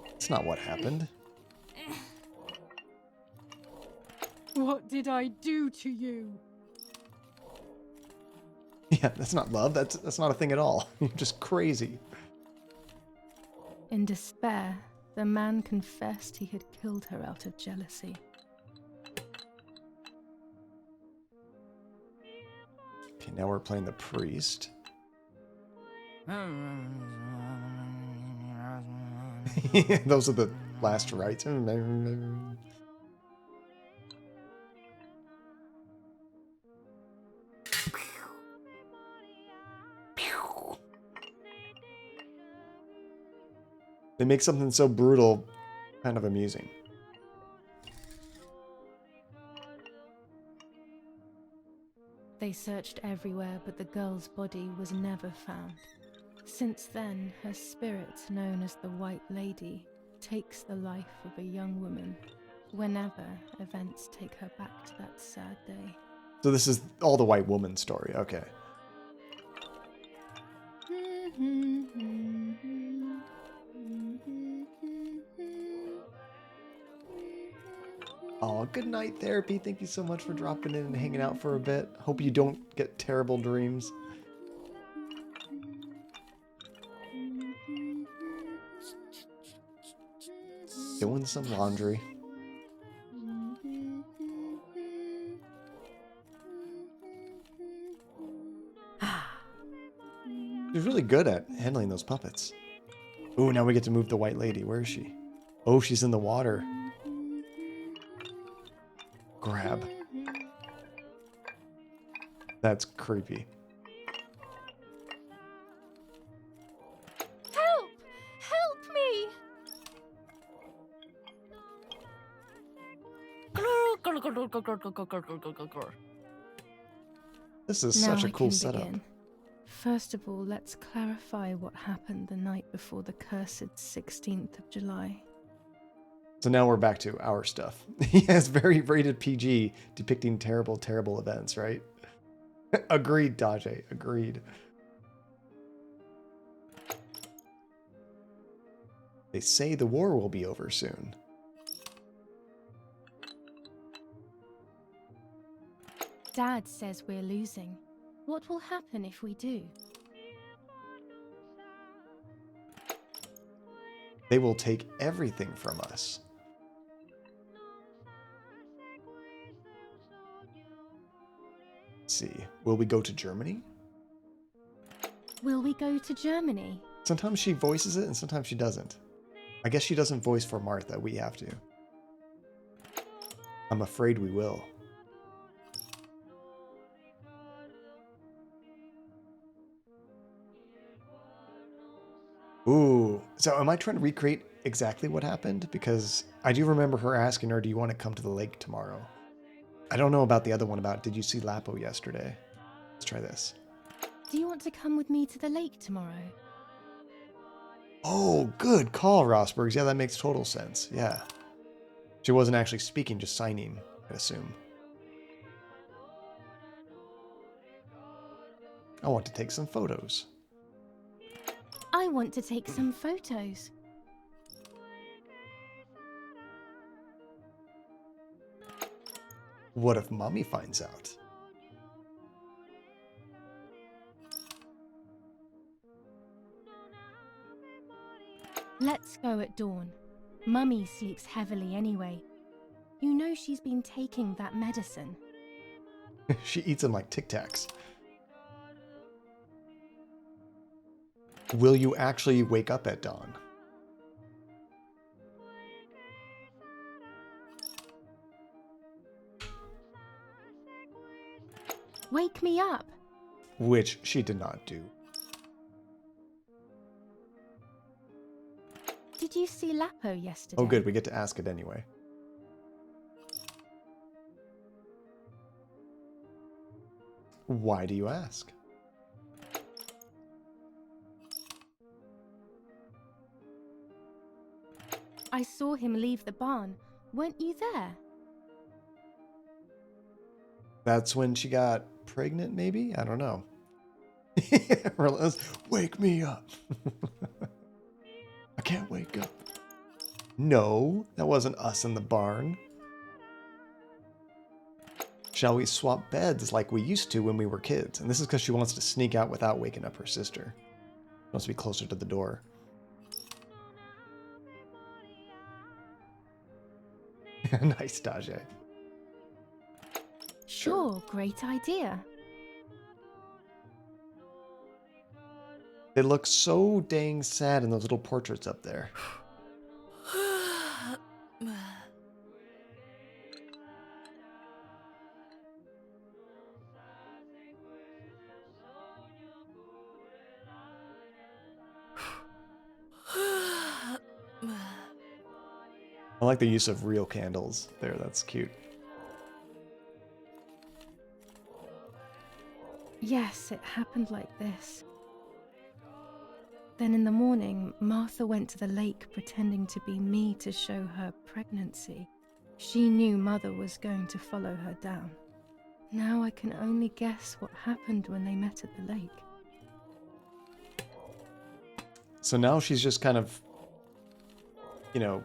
That's not what happened. What did I do to you? Yeah, that's not love. That's not a thing at all. You're just crazy. In despair, the man confessed he had killed her out of jealousy. Okay, now we're playing the priest. Those are the last rites. They make something so brutal kind of amusing. They searched everywhere, but the girl's body was never found. Since then, her spirit, known as the White Lady, takes the life of a young woman whenever events take her back to that sad day. So this is all the white woman story. Okay. Oh, good night, therapy. Thank you so much for dropping in and hanging out for a bit. Hope you don't get terrible dreams. Doing some laundry. She's really good at handling those puppets. Ooh, now we get to move the white lady. Where is she? Oh, she's in the water. Grab. That's creepy. Help! Help me! This is Now such a I cool can setup. begin. First of all, let's clarify what happened the night before the cursed 16th of July. So now we're back to our stuff. He has very rated PG depicting terrible, terrible events, right? Agreed, Dajé. Agreed. They say the war will be over soon. Dad says we're losing. What will happen if we do? They will take everything from us. Let's see. Will we go to Germany? Will we go to Germany? Sometimes she voices it and sometimes she doesn't. I guess she doesn't voice for Martha. We have to. I'm afraid we will. Ooh. So am I trying to recreate exactly what happened? Because I do remember her asking her, do you want to come to the lake tomorrow? I don't know about the other one about, did you see Lapo yesterday? Let's try this. Do you want to come with me to the lake tomorrow? Oh, good call, Rosbergs. Yeah, that makes total sense. Yeah. She wasn't actually speaking, just signing, I assume. I want to take some photos. I want to take some photos. What if Mommy finds out? Let's go at dawn. Mummy sleeps heavily anyway. You know she's been taking that medicine. She eats them like Tic Tacs. Will you actually wake up at dawn? Wake me up. Which she did not do. Did you see Lapo yesterday? Oh, good. We get to ask it anyway. Why do you ask? I saw him leave the barn. Weren't you there? That's when she got pregnant, maybe? I don't know. Wake me up. I can't wake up. No, that wasn't us in the barn. shall we swap beds like we used to when we were kids? And this is because she wants to sneak out without waking up her sister. She wants to be closer to the door. Nice, Tajay. Sure, great idea. They look so dang sad in those little portraits up there. I like the use of real candles there. That's cute. Yes, it happened like this. Then in the morning, Martha went to the lake pretending to be me to show her pregnancy. She knew Mother was going to follow her down. Now I can only guess what happened when they met at the lake. So now she's just kind of, you know,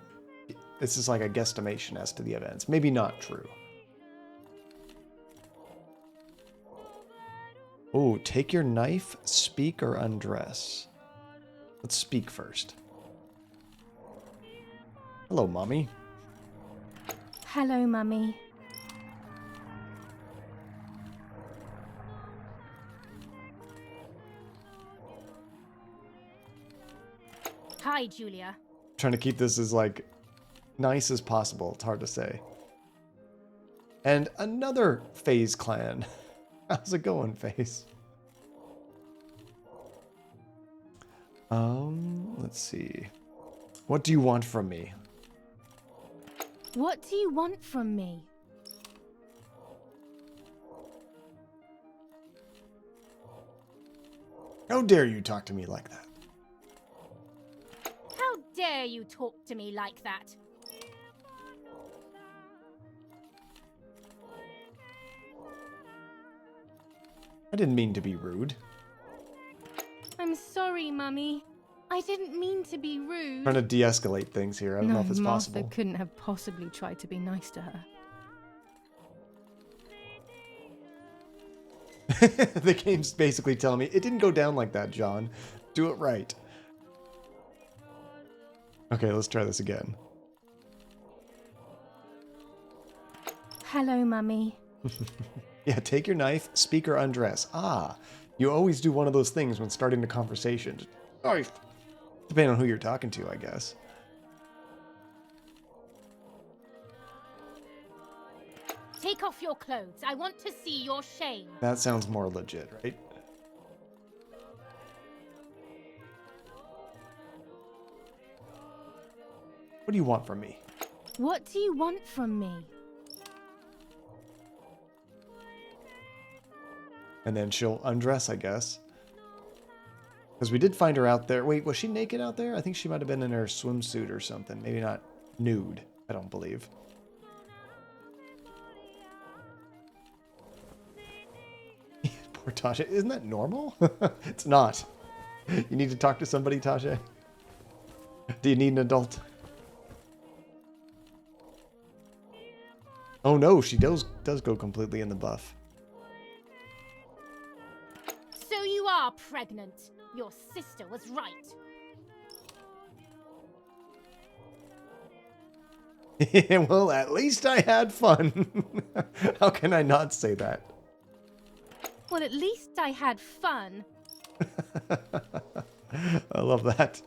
this is like a guesstimation as to the events. Maybe not true. Oh, take your knife, speak or undress. Let's speak first. Hello, Mommy. Hello, Mummy. Hi, Giulia. Trying to keep this as, like, nice as possible. It's hard to say. And another FaZe clan. How's it going, FaZe? Let's see. What do you want from me? What do you want from me? How dare you talk to me like that? How dare you talk to me like that? I didn't mean to be rude. I'm sorry, Mummy. I didn't mean to be rude. Trying to de-escalate things here. I don't know if it's Martha possible. couldn't have possibly tried to be nice to her. The game's basically telling me, it didn't go down like that, John. Do it right. Okay, let's try this again. Hello, Mummy. Yeah, take your knife, speak or undress. Ah, you always do one of those things when starting a conversation. Knife. Depending on who you're talking to, I guess. Take off your clothes. I want to see your shame. That sounds more legit, right? What do you want from me? What do you want from me? And then she'll undress, I guess. Because we did find her out there. Wait, was she naked out there? I think she might have been in her swimsuit or something. Maybe not nude, I don't believe. Poor Tasha. Isn't that normal? It's not. You need to talk to somebody, Tasha? Do you need an adult? Oh no, she does go completely in the buff. So you are pregnant. Your sister was right. Well, at least I had fun. How can I not say that? Well, at least I had fun. I love that.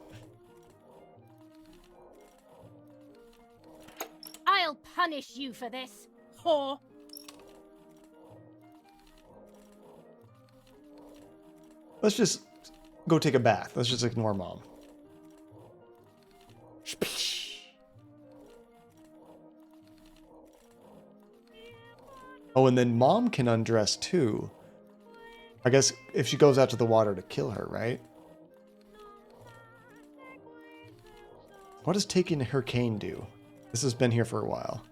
I'll punish you for this, whore. Let's just go take a bath. Let's just ignore Mom. Oh, and then Mom can undress too. I guess if she goes out to the water to kill her, right? What does taking her cane do? This has been here for a while.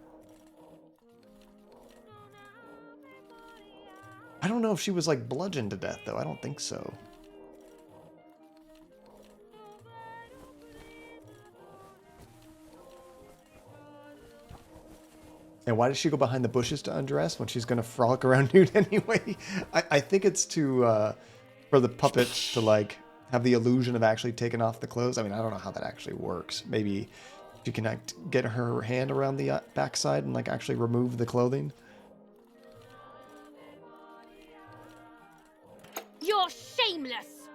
I don't know if she was like bludgeoned to death though. I don't think so. And why does she go behind the bushes to undress when she's going to frolic around nude anyway? I think it's to for the puppet to like have the illusion of actually taking off the clothes. I mean, I don't know how that actually works. Maybe she can get her hand around the backside and like actually remove the clothing. You're shameless!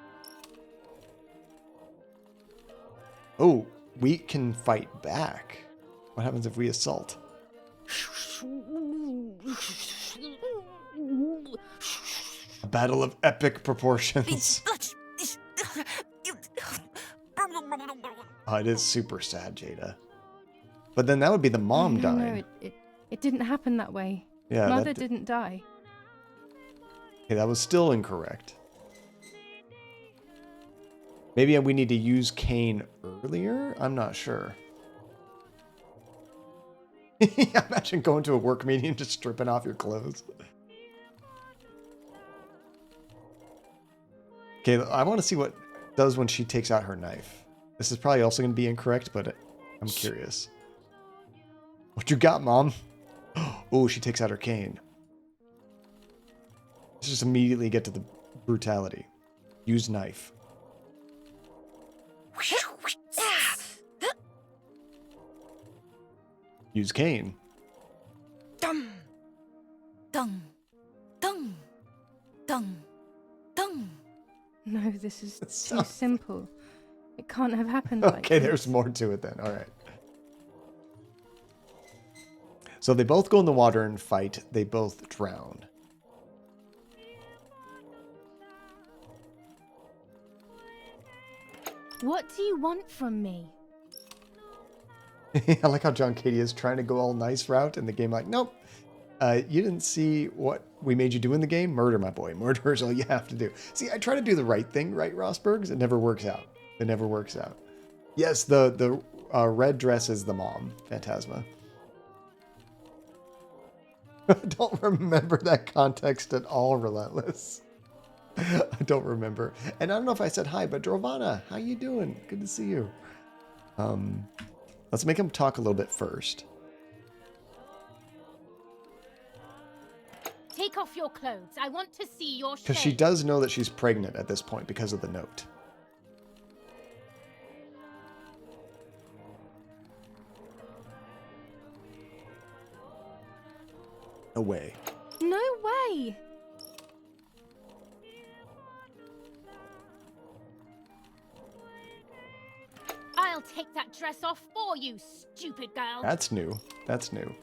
Oh, we can fight back. What happens if we assault? A battle of epic proportions. Oh, it is super sad, Jada. But then that would be the mom dying. No, it didn't happen that way. Yeah, Mother didn't die. Okay, that was still incorrect. Maybe we need to use Cain earlier? I'm not sure. Imagine going to a work meeting and just stripping off your clothes. Okay, I want to see what it does when she takes out her knife. This is probably also going to be incorrect, but I'm curious. What you got, Mom? Oh, she takes out her cane. Let's just immediately get to the brutality. Use knife. Use cane. Dum, dum, dum, dum, dum. No, this is So- too simple. It can't have happened like Okay, this. there's more to it then. All right. So they both go in the water and fight. They both drown. What do you want from me? I like how John Katie is trying to go all nice route in the game. Like, nope. You didn't see what we made you do in the game? Murder, my boy. Murder is all you have to do. See, I try to do the right thing, right, Rosbergs? It never works out. It never works out. Yes, the red dress is the mom, Phantasma. I don't remember that context at all, Relentless. I don't remember. And I don't know if I said hi, but Drovana, how you doing? Good to see you. Let's make him talk a little bit first. Take off your clothes. I want to see your Because she shame. does know that she's pregnant at this point because of the note. No way. No way! I'll take that dress off for you, stupid girl. That's new. That's new.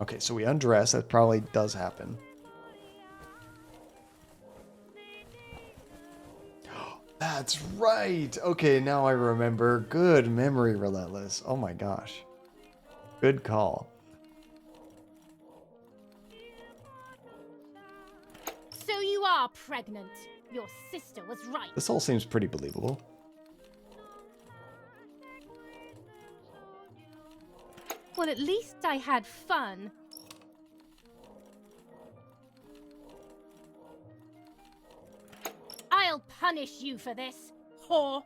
Okay, so we undress. That probably does happen. That's right. Okay, now I remember. Good memory, Relentless. Oh my gosh. Good call. So you are pregnant. Your sister was right. This all seems pretty believable. Well, at least I had fun. I'll punish you for this, whore.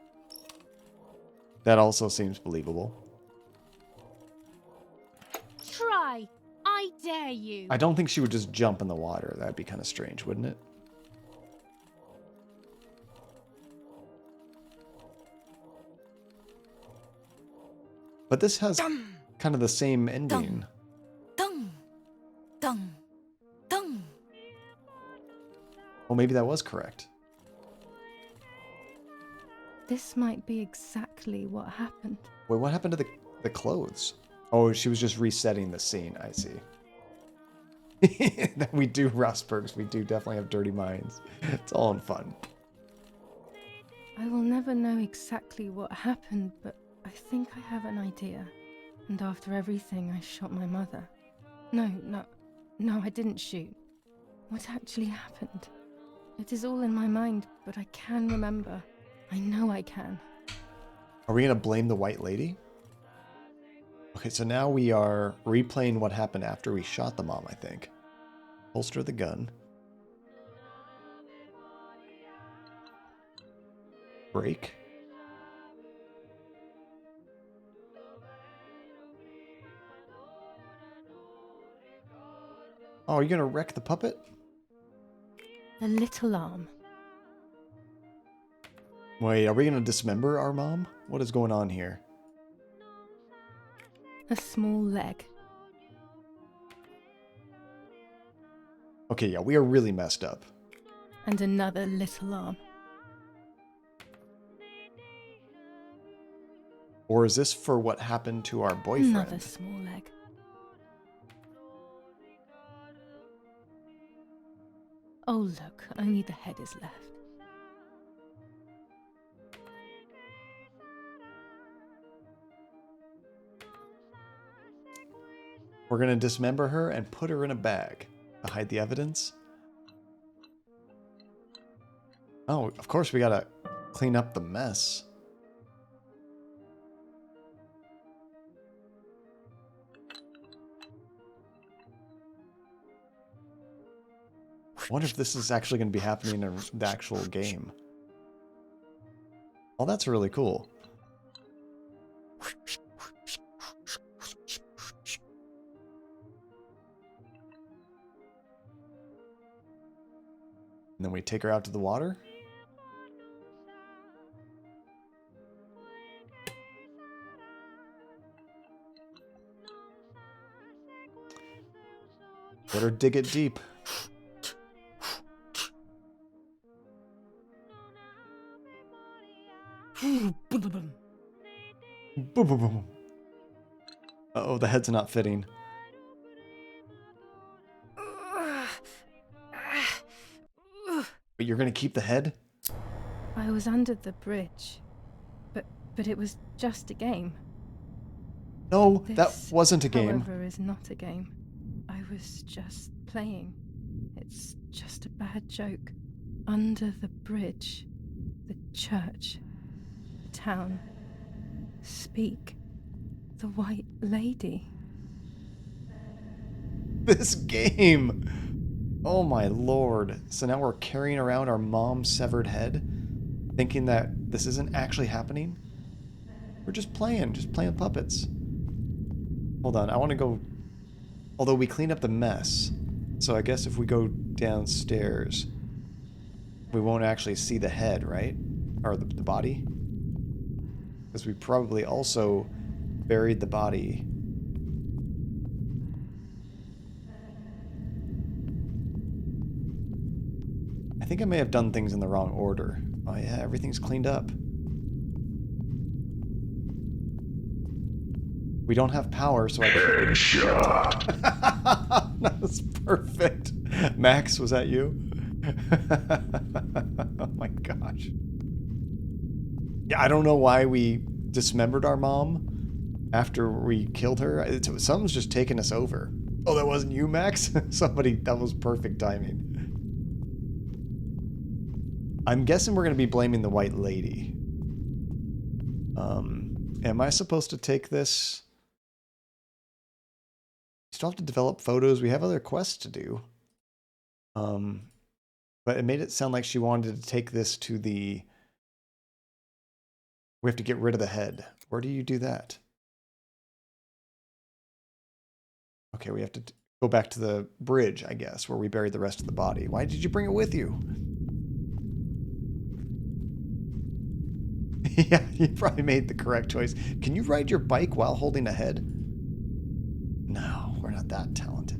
That also seems believable. Try. I dare you. I don't think she would just jump in the water. That'd be kind of strange, wouldn't it? But this has kind of the same ending. Dum, dum, dum. Well, maybe that was correct. This might be exactly what happened. Wait, what happened to the clothes? Oh, she was just resetting the scene. I see. We do, Rosbergs. We do definitely have dirty minds. It's all in fun. I will never know exactly what happened, but I think I have an idea. And after everything, I shot my mother. No, I didn't shoot. What actually happened? It is all in my mind, but I can remember. I know I can. Are we going to blame the white lady? Okay, so now we are replaying what happened after we shot the mom, I think. Holster the gun. Break. Oh, are you gonna wreck the puppet? A little arm. Wait, are we gonna dismember our mom? What is going on here? A small leg. Okay, yeah, we are really messed up. And another little arm. Or is this for what happened to our boyfriend? Another small leg. Oh look, only the head is left. We're gonna dismember her and put her in a bag to hide the evidence. Oh, of course we gotta clean up the mess. I wonder if this is actually going to be happening in the actual game. Oh, that's really cool. And then we take her out to the water. Let her dig it deep. Boom, boom, boom. Uh-oh, the head's not fitting. But you're gonna keep the head? I was under the bridge. But it was just a game. No, This, that wasn't a game. However, is not a game. I was just playing. It's just a bad joke. Under the bridge, the church, the town. Speak. The White Lady. This game! Oh my lord. So now we're carrying around our mom's severed head, thinking that this isn't actually happening? We're just playing puppets. Hold on, I want to go... Although we cleaned up the mess, so I guess if we go downstairs, we won't actually see the head, right? Or the body? Because we probably also buried the body. I think I may have done things in the wrong order. Oh yeah, everything's cleaned up. We don't have power, so I can't. Headshot! That's perfect. Max, was that you? Oh my gosh. Yeah, I don't know why we dismembered our mom after we killed her. Something's just taking us over. Oh, that wasn't you, Max? Somebody, that was perfect timing. I'm guessing we're going to be blaming the White Lady. Am I supposed to take this? We still have to develop photos. We have other quests to do. But it made it sound like she wanted to take this to the... We have to get rid of the head. Where do you do that? Okay, we have to go back to the bridge, I guess, where we buried the rest of the body. Why did you bring it with you? Yeah, you probably made the correct choice. Can you ride your bike while holding a head? No, we're not that talented.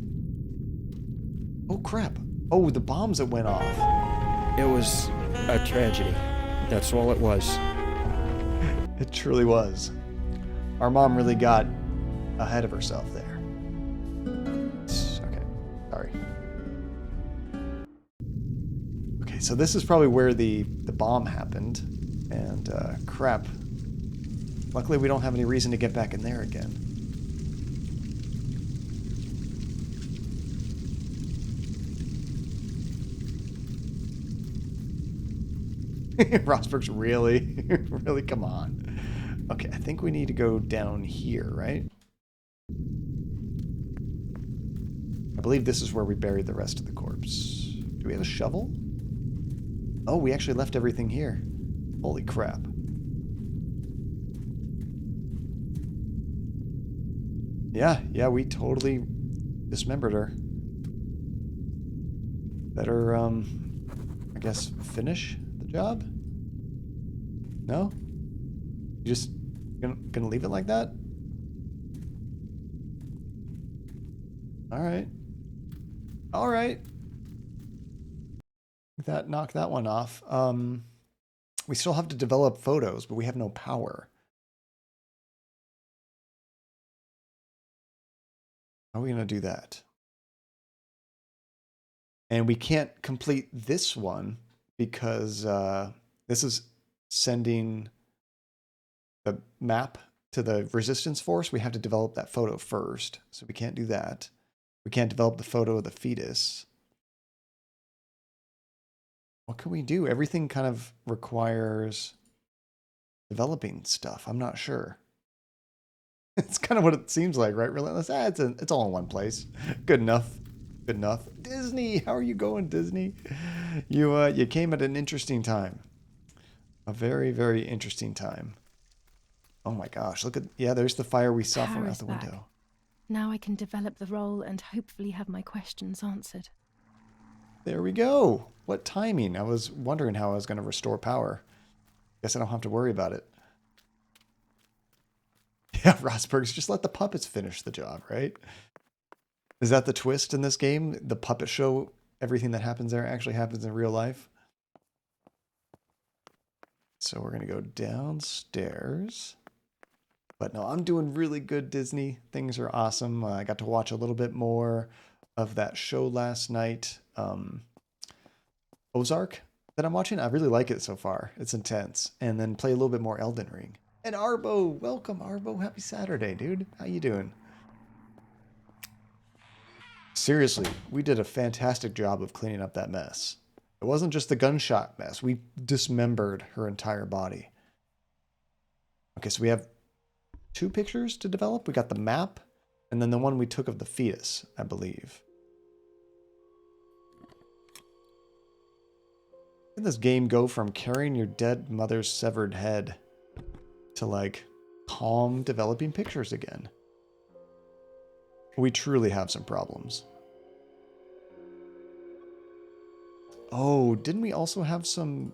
Oh, crap. Oh, the bombs that went off. It was a tragedy. That's all it was. It truly was. Our mom really got ahead of herself there. Okay, sorry. Okay, so this is probably where the bomb happened. And, crap. Luckily, we don't have any reason to get back in there again. Rosberg's really, really, come on. Okay, I think we need to go down here, right? I believe this is where we buried the rest of the corpse. Do we have a shovel? Oh, we actually left everything here. Holy crap. Yeah, we totally dismembered her. better, I guess, finish the job? No? You just gonna leave it like that? Alright. Alright. That knocked that one off. We still have to develop photos, but we have no power. How are we gonna do that? And we can't complete this one because this is sending the map to the resistance force. We have to develop that photo first, so we can't do that. We can't develop the photo of the fetus. What can we do? Everything kind of requires developing stuff. I'm not sure. It's kind of what it seems like, right? Relentless. It's all in one place. Good enough. Good enough. Disney, how are you going, Disney? You came at an interesting time. A very, very interesting time. Oh my gosh, look at, yeah, there's the fire we saw from out the window. Now I can develop the role and hopefully have my questions answered. There we go. What timing. I was wondering how I was going to restore power. Guess I don't have to worry about it. Yeah, Rosberg's just let the puppets finish the job, right? Is that the twist in this game? The puppet show, everything that happens there actually happens in real life? So we're going to go downstairs. But no, I'm doing really good, Disney. Things are awesome. I got to watch a little bit more of that show last night. Ozark that I'm watching. I really like it so far. It's intense. And then play a little bit more Elden Ring. And Arbo, welcome Arbo. Happy Saturday, dude. How you doing? Seriously, we did a fantastic job of cleaning up that mess. It wasn't just the gunshot mess. We dismembered her entire body. Okay, so we have 2 pictures to develop. We got the map and then the one we took of the fetus, I believe. How did this game go from carrying your dead mother's severed head to like calm developing pictures again? We truly have some problems. Oh, didn't we also have some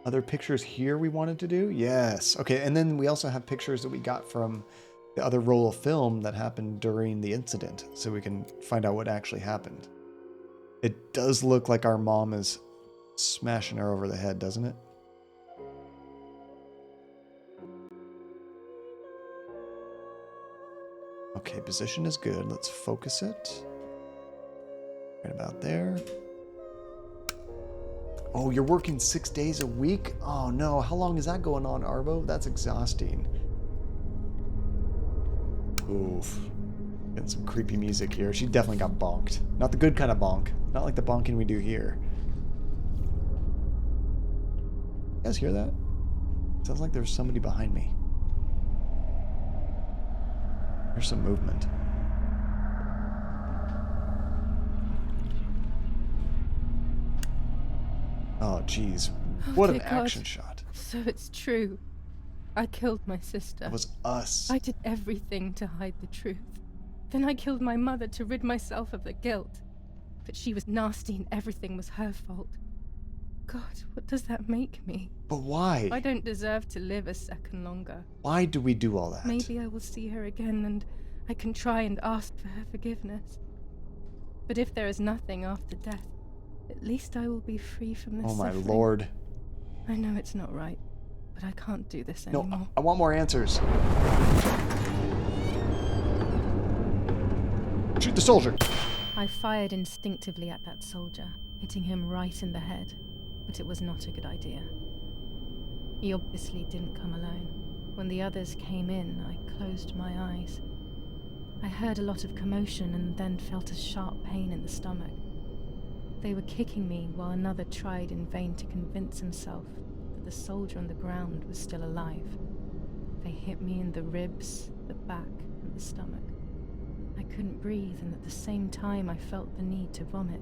other pictures here we wanted to do? Yes. Okay, and then we also have pictures that we got from the other roll of film that happened during the incident, so we can find out what actually happened. It does look like our mom is smashing her over the head, doesn't it? Okay, position is good. Let's focus it. Right about there. Oh, you're working 6 days a week? Oh no, how long is that going on, Arbo? That's exhausting. Oof. Getting some creepy music here. She definitely got bonked. Not the good kind of bonk. Not like the bonking we do here. You guys hear that? Sounds like there's somebody behind me. There's some movement. Oh, jeez. What an action shot. So it's true. I killed my sister. That was us. I did everything to hide the truth. Then I killed my mother to rid myself of the guilt. But she was nasty and everything was her fault. God, what does that make me? But why? I don't deserve to live a second longer. Why do we do all that? Maybe I will see her again and I can try and ask for her forgiveness. But if there is nothing after death, at least I will be free from this suffering. Oh my lord. I know it's not right, but I can't do this anymore. No, I want more answers. Shoot the soldier! I fired instinctively at that soldier, hitting him right in the head, but it was not a good idea. He obviously didn't come alone. When the others came in, I closed my eyes. I heard a lot of commotion and then felt a sharp pain in the stomach. They were kicking me while another tried in vain to convince himself that the soldier on the ground was still alive. They hit me in the ribs, the back, and the stomach. I couldn't breathe, and at the same time I felt the need to vomit.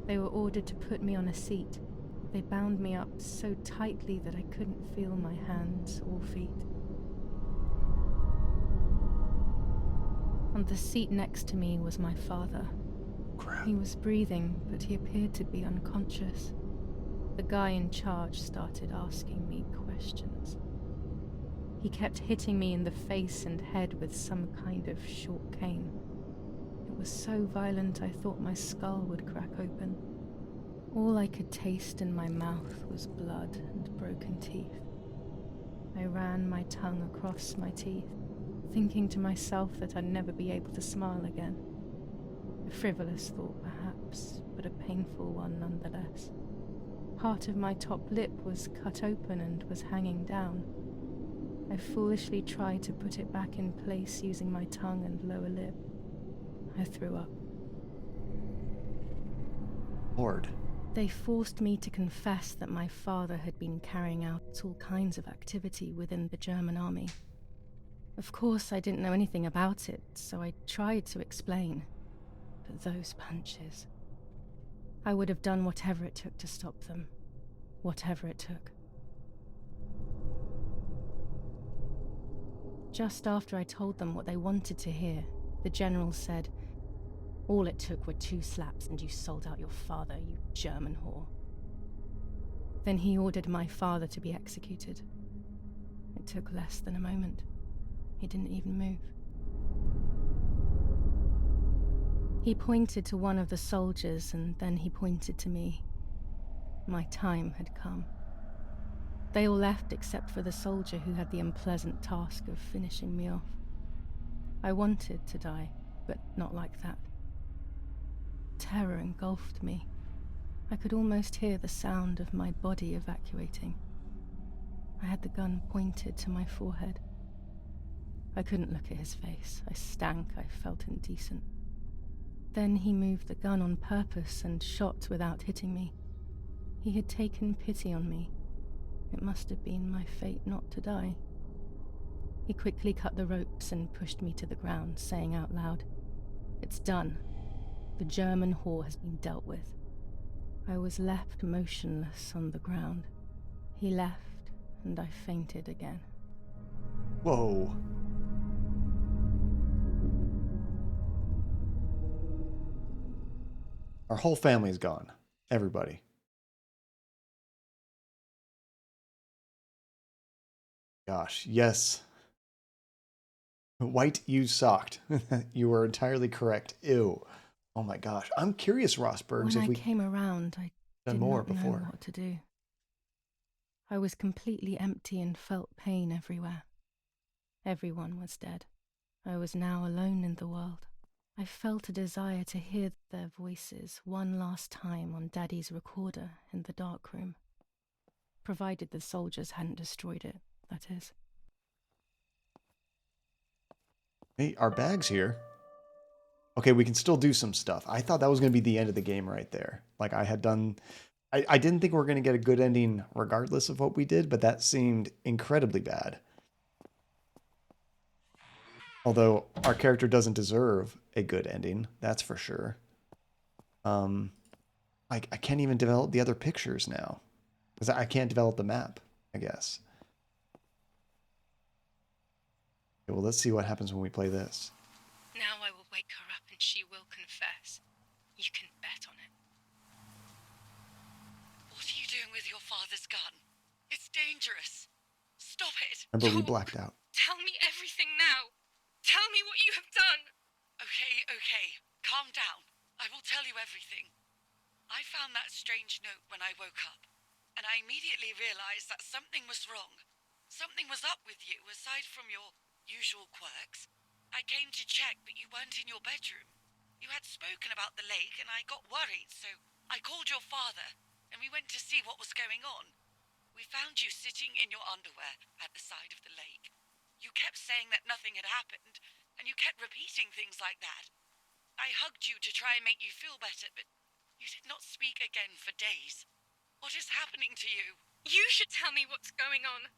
They were ordered to put me on a seat. They bound me up so tightly that I couldn't feel my hands or feet. On the seat next to me was my father. crap. He was breathing, but he appeared to be unconscious. The guy in charge started asking me questions. He kept hitting me in the face and head with some kind of short cane. It was so violent I thought my skull would crack open. All I could taste in my mouth was blood and broken teeth. I ran my tongue across my teeth, thinking to myself that I'd never be able to smile again. A frivolous thought, perhaps, but a painful one nonetheless. Part of my top lip was cut open and was hanging down. I foolishly tried to put it back in place using my tongue and lower lip. I threw up. Lord. They forced me to confess that my father had been carrying out all kinds of activity within the German army. Of course, I didn't know anything about it, so I tried to explain. But those punches... I would have done whatever it took to stop them. Whatever it took. Just after I told them what they wanted to hear, the general said, "All it took were 2 slaps and you sold out your father, you German whore." Then he ordered my father to be executed. It took less than a moment. He didn't even move. He pointed to one of the soldiers and then he pointed to me. My time had come. They all left except for the soldier who had the unpleasant task of finishing me off. I wanted to die, but not like that. Terror engulfed me. I could almost hear the sound of my body evacuating. I had the gun pointed to my forehead. I couldn't look at his face. I stank. I felt indecent. Then he moved the gun on purpose and shot without hitting me. He had taken pity on me. It must have been my fate not to die. He quickly cut the ropes and pushed me to the ground, saying out loud, "It's done. The German whore has been dealt with." I was left motionless on the ground. He left, and I fainted again. Whoa. Our whole family's gone. Everybody. Gosh, yes. White, you socked. You were entirely correct. Ew. Oh my gosh. I'm curious, Rossbergs, When if I we came around, I done did more not before. know what to do. I was completely empty and felt pain everywhere. Everyone was dead. I was now alone in the world. I felt a desire to hear their voices one last time on Daddy's recorder in the dark room. Provided the soldiers hadn't destroyed it, that is. Hey, our bag's here. Okay, we can still do some stuff. I thought that was going to be the end of the game right there. Like I had done... I didn't think we were going to get a good ending regardless of what we did, but that seemed incredibly bad. Although our character doesn't deserve a good ending, that's for sure. I can't even develop the other pictures now. Because I can't develop the map, I guess. Okay, well, let's see what happens when we play this. Now I will wake her up and she will confess. You can bet on it. What are you doing with your father's gun? It's dangerous. Stop it. Remember, we blacked out. Tell me everything now. Tell me what you have done. Okay. Calm down. I will tell you everything. I found that strange note when I woke up, and I immediately realized that something was wrong. Something was up with you, aside from your usual quirks. I came to check, but you weren't in your bedroom. You had spoken about the lake, and I got worried, so I called your father, and we went to see what was going on. We found you sitting in your underwear at the side of the lake. You kept saying that nothing had happened, and you kept repeating things like that. I hugged you to try and make you feel better, but you did not speak again for days. What is happening to you? You should tell me what's going on.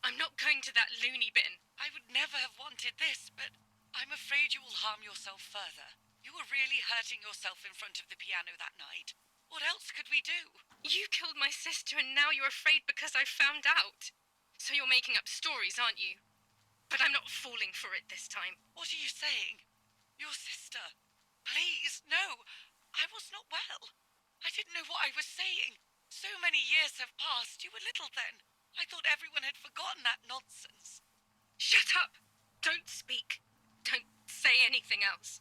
I'm not going to that loony bin. I would never have wanted this, but I'm afraid you will harm yourself further. You were really hurting yourself in front of the piano that night. What else could we do? You killed my sister and now you're afraid because I found out. So you're making up stories, aren't you? But I'm not falling for it this time. What are you saying? Your sister? Please, no. I was not well. I didn't know what I was saying. So many years have passed. You were little then. I thought everyone had forgotten that nonsense. Shut up! Don't speak. Don't say anything else.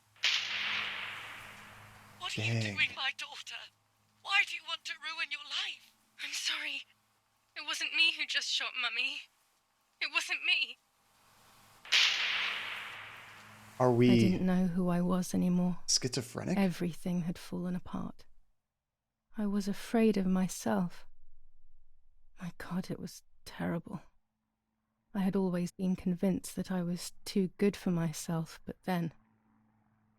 What are you doing, my daughter? Why do you want to ruin your life? I'm sorry. It wasn't me who just shot Mummy. It wasn't me. Are we I didn't know who I was anymore. schizophrenic? Everything had fallen apart. I was afraid of myself. My God, it was terrible. I had always been convinced that I was too good for myself, but then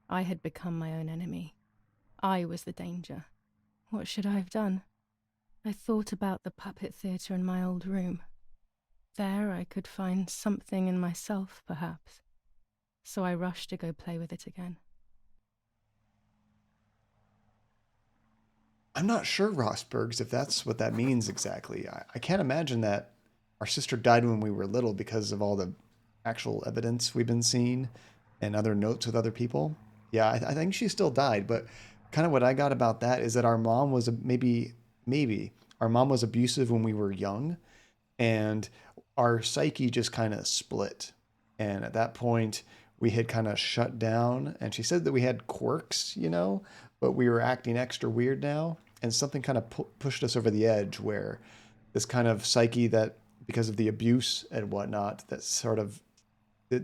I had become my own enemy. I was the danger. What should I have done? I thought about the puppet theatre in my old room. There I could find something in myself, perhaps. So I rushed to go play with it again. I'm not sure, Rosbergs, if that's what that means exactly. I can't imagine that our sister died when we were little because of all the actual evidence we've been seeing and other notes with other people. Yeah, I think she still died, but kind of what I got about that is that our mom was maybe our mom was abusive when we were young, and our psyche just kind of split. And at that point, we had kind of shut down. And she said that we had quirks, but we were acting extra weird now. And something kind of pushed us over the edge where this kind of psyche that, because of the abuse and whatnot, that sort of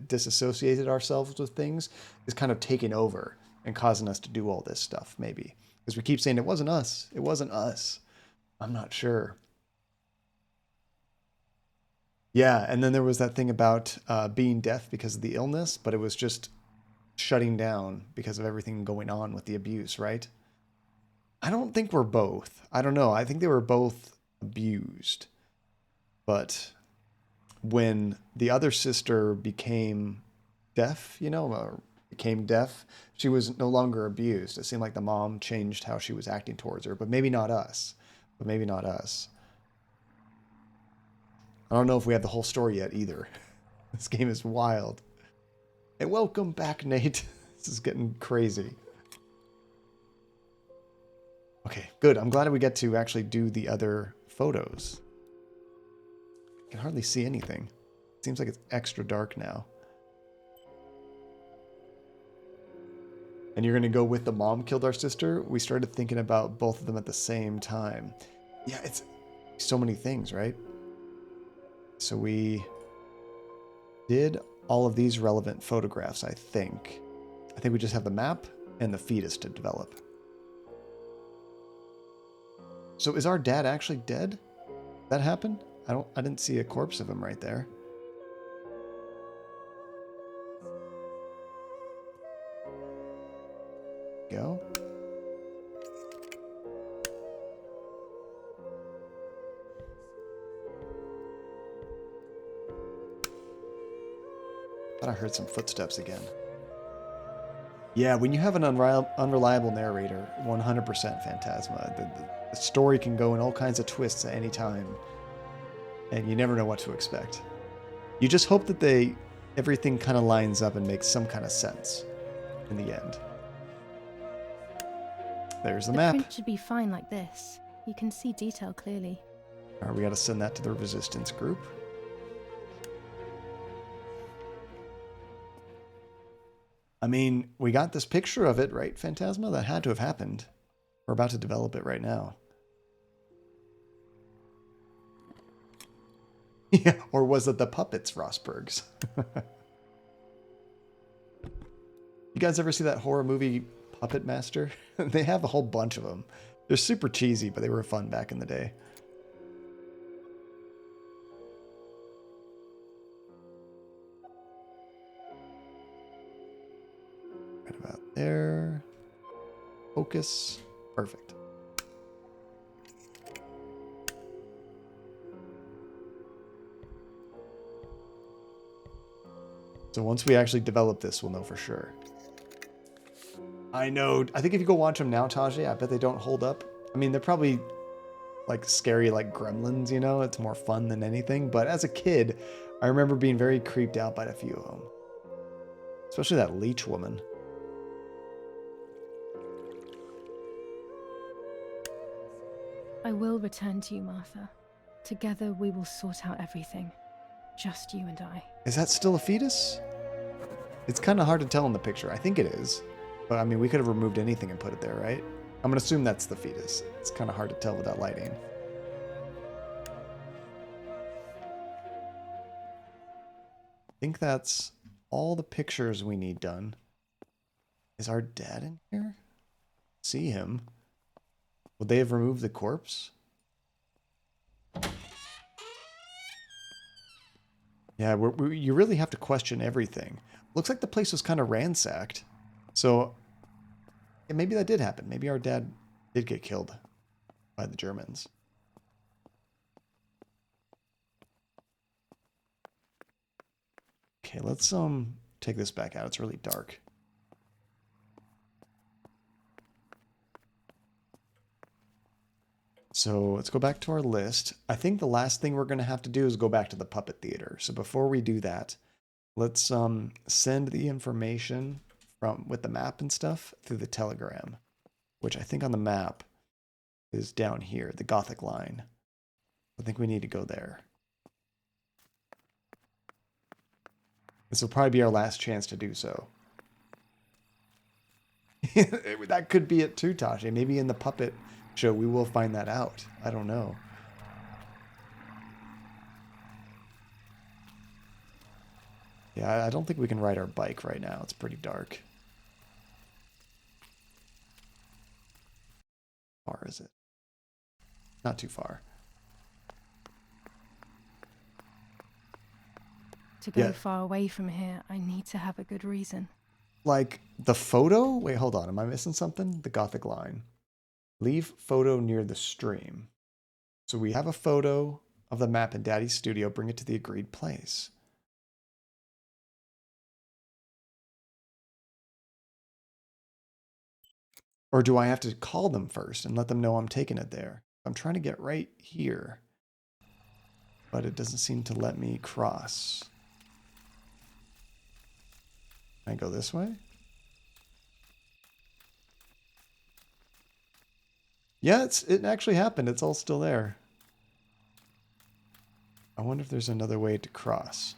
disassociated ourselves with things is kind of taking over and causing us to do all this stuff, maybe. Because we keep saying it wasn't us. It wasn't us. I'm not sure. Yeah, and then there was that thing about being deaf because of the illness, but it was just shutting down because of everything going on with the abuse, right? I don't think we're both. I don't know. I think they were both abused. But when the other sister became deaf, or became deaf, she was no longer abused. It seemed like the mom changed how she was acting towards her, but maybe not us. I don't know if we have the whole story yet either. This game is wild. And welcome back, Nate. This is getting crazy. Okay, good. I'm glad we get to actually do the other photos. I can hardly see anything. It seems like it's extra dark now. And you're going to go with the mom killed our sister? We started thinking about both of them at the same time. Yeah, it's so many things, right? So we did all of these relevant photographs, I think. I think we just have the map and the fetus to develop. So is our dad actually dead? That happened? I didn't see a corpse of him right there. Go. Thought I heard some footsteps again. Yeah, when you have an unreliable narrator, 100% Phantasma. The story can go in all kinds of twists at any time, and you never know what to expect. You just hope that everything kind of lines up and makes some kind of sense in the end. There's the map. The print should be fine like this. You can see detail clearly. All right, we got to send that to the resistance group. I mean, we got this picture of it, right, Phantasma? That had to have happened. We're about to develop it right now. Yeah, or was it the puppets, Rosbergs? You guys ever see that horror movie Puppet Master? They have a whole bunch of them. They're super cheesy, but they were fun back in the day. Right about there. Focus. Perfect. So once we actually develop this, we'll know for sure. I know. I think if you go watch them now, Tajay, I bet they don't hold up. I mean, they're probably like scary like gremlins, It's more fun than anything. But as a kid, I remember being very creeped out by a few of them. Especially that leech woman. I will return to you, Martha. Together we will sort out everything. Just you and I. Is that still a fetus? It's kind of hard to tell in the picture. I think it is. But I mean, we could have removed anything and put it there, right? I'm going to assume that's the fetus. It's kind of hard to tell without lighting. I think that's all the pictures we need done. Is our dad in here? See him. Would they have removed the corpse? Yeah, you really have to question everything. Looks like the place was kind of ransacked. So, yeah, maybe that did happen. Maybe our dad did get killed by the Germans. Okay, let's take this back out. It's really dark. So let's go back to our list. I think the last thing we're going to have to do is go back to the puppet theater. So before we do that, let's send the information with the map and stuff through the telegram, which I think on the map is down here, the Gothic line. I think we need to go there. This will probably be our last chance to do so. That could be it too, Tasha. Maybe in the puppet show we will find that out. I don't know. Yeah, I don't think we can ride our bike right now. It's pretty dark. How far is it? Not too far. To go far away from here, I need to have a good reason. Like the photo? Wait, hold on. Am I missing something? The Gothic line. Leave photo near the stream. So we have a photo of the map in Daddy's studio. Bring it to the agreed place. Or do I have to call them first and let them know I'm taking it there? I'm trying to get right here, but it doesn't seem to let me cross. Can I go this way? Yeah, it actually happened. It's all still there. I wonder if there's another way to cross.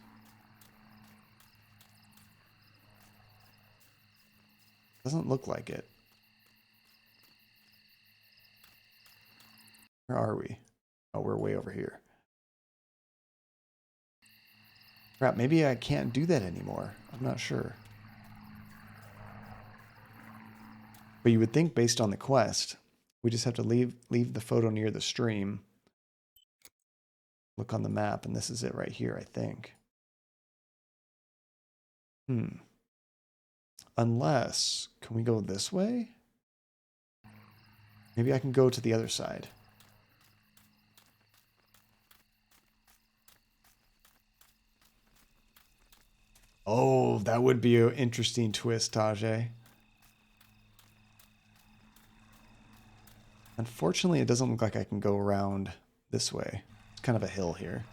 Doesn't look like it. Where are we? Oh, we're way over here. Crap, maybe I can't do that anymore. I'm not sure. But you would think based on the quest, we just have to leave the photo near the stream. Look on the map, and this is it right here, I think. Unless, can we go this way? Maybe I can go to the other side. Oh, that would be an interesting twist, Tajay. Unfortunately, it doesn't look like I can go around this way. It's kind of a hill here.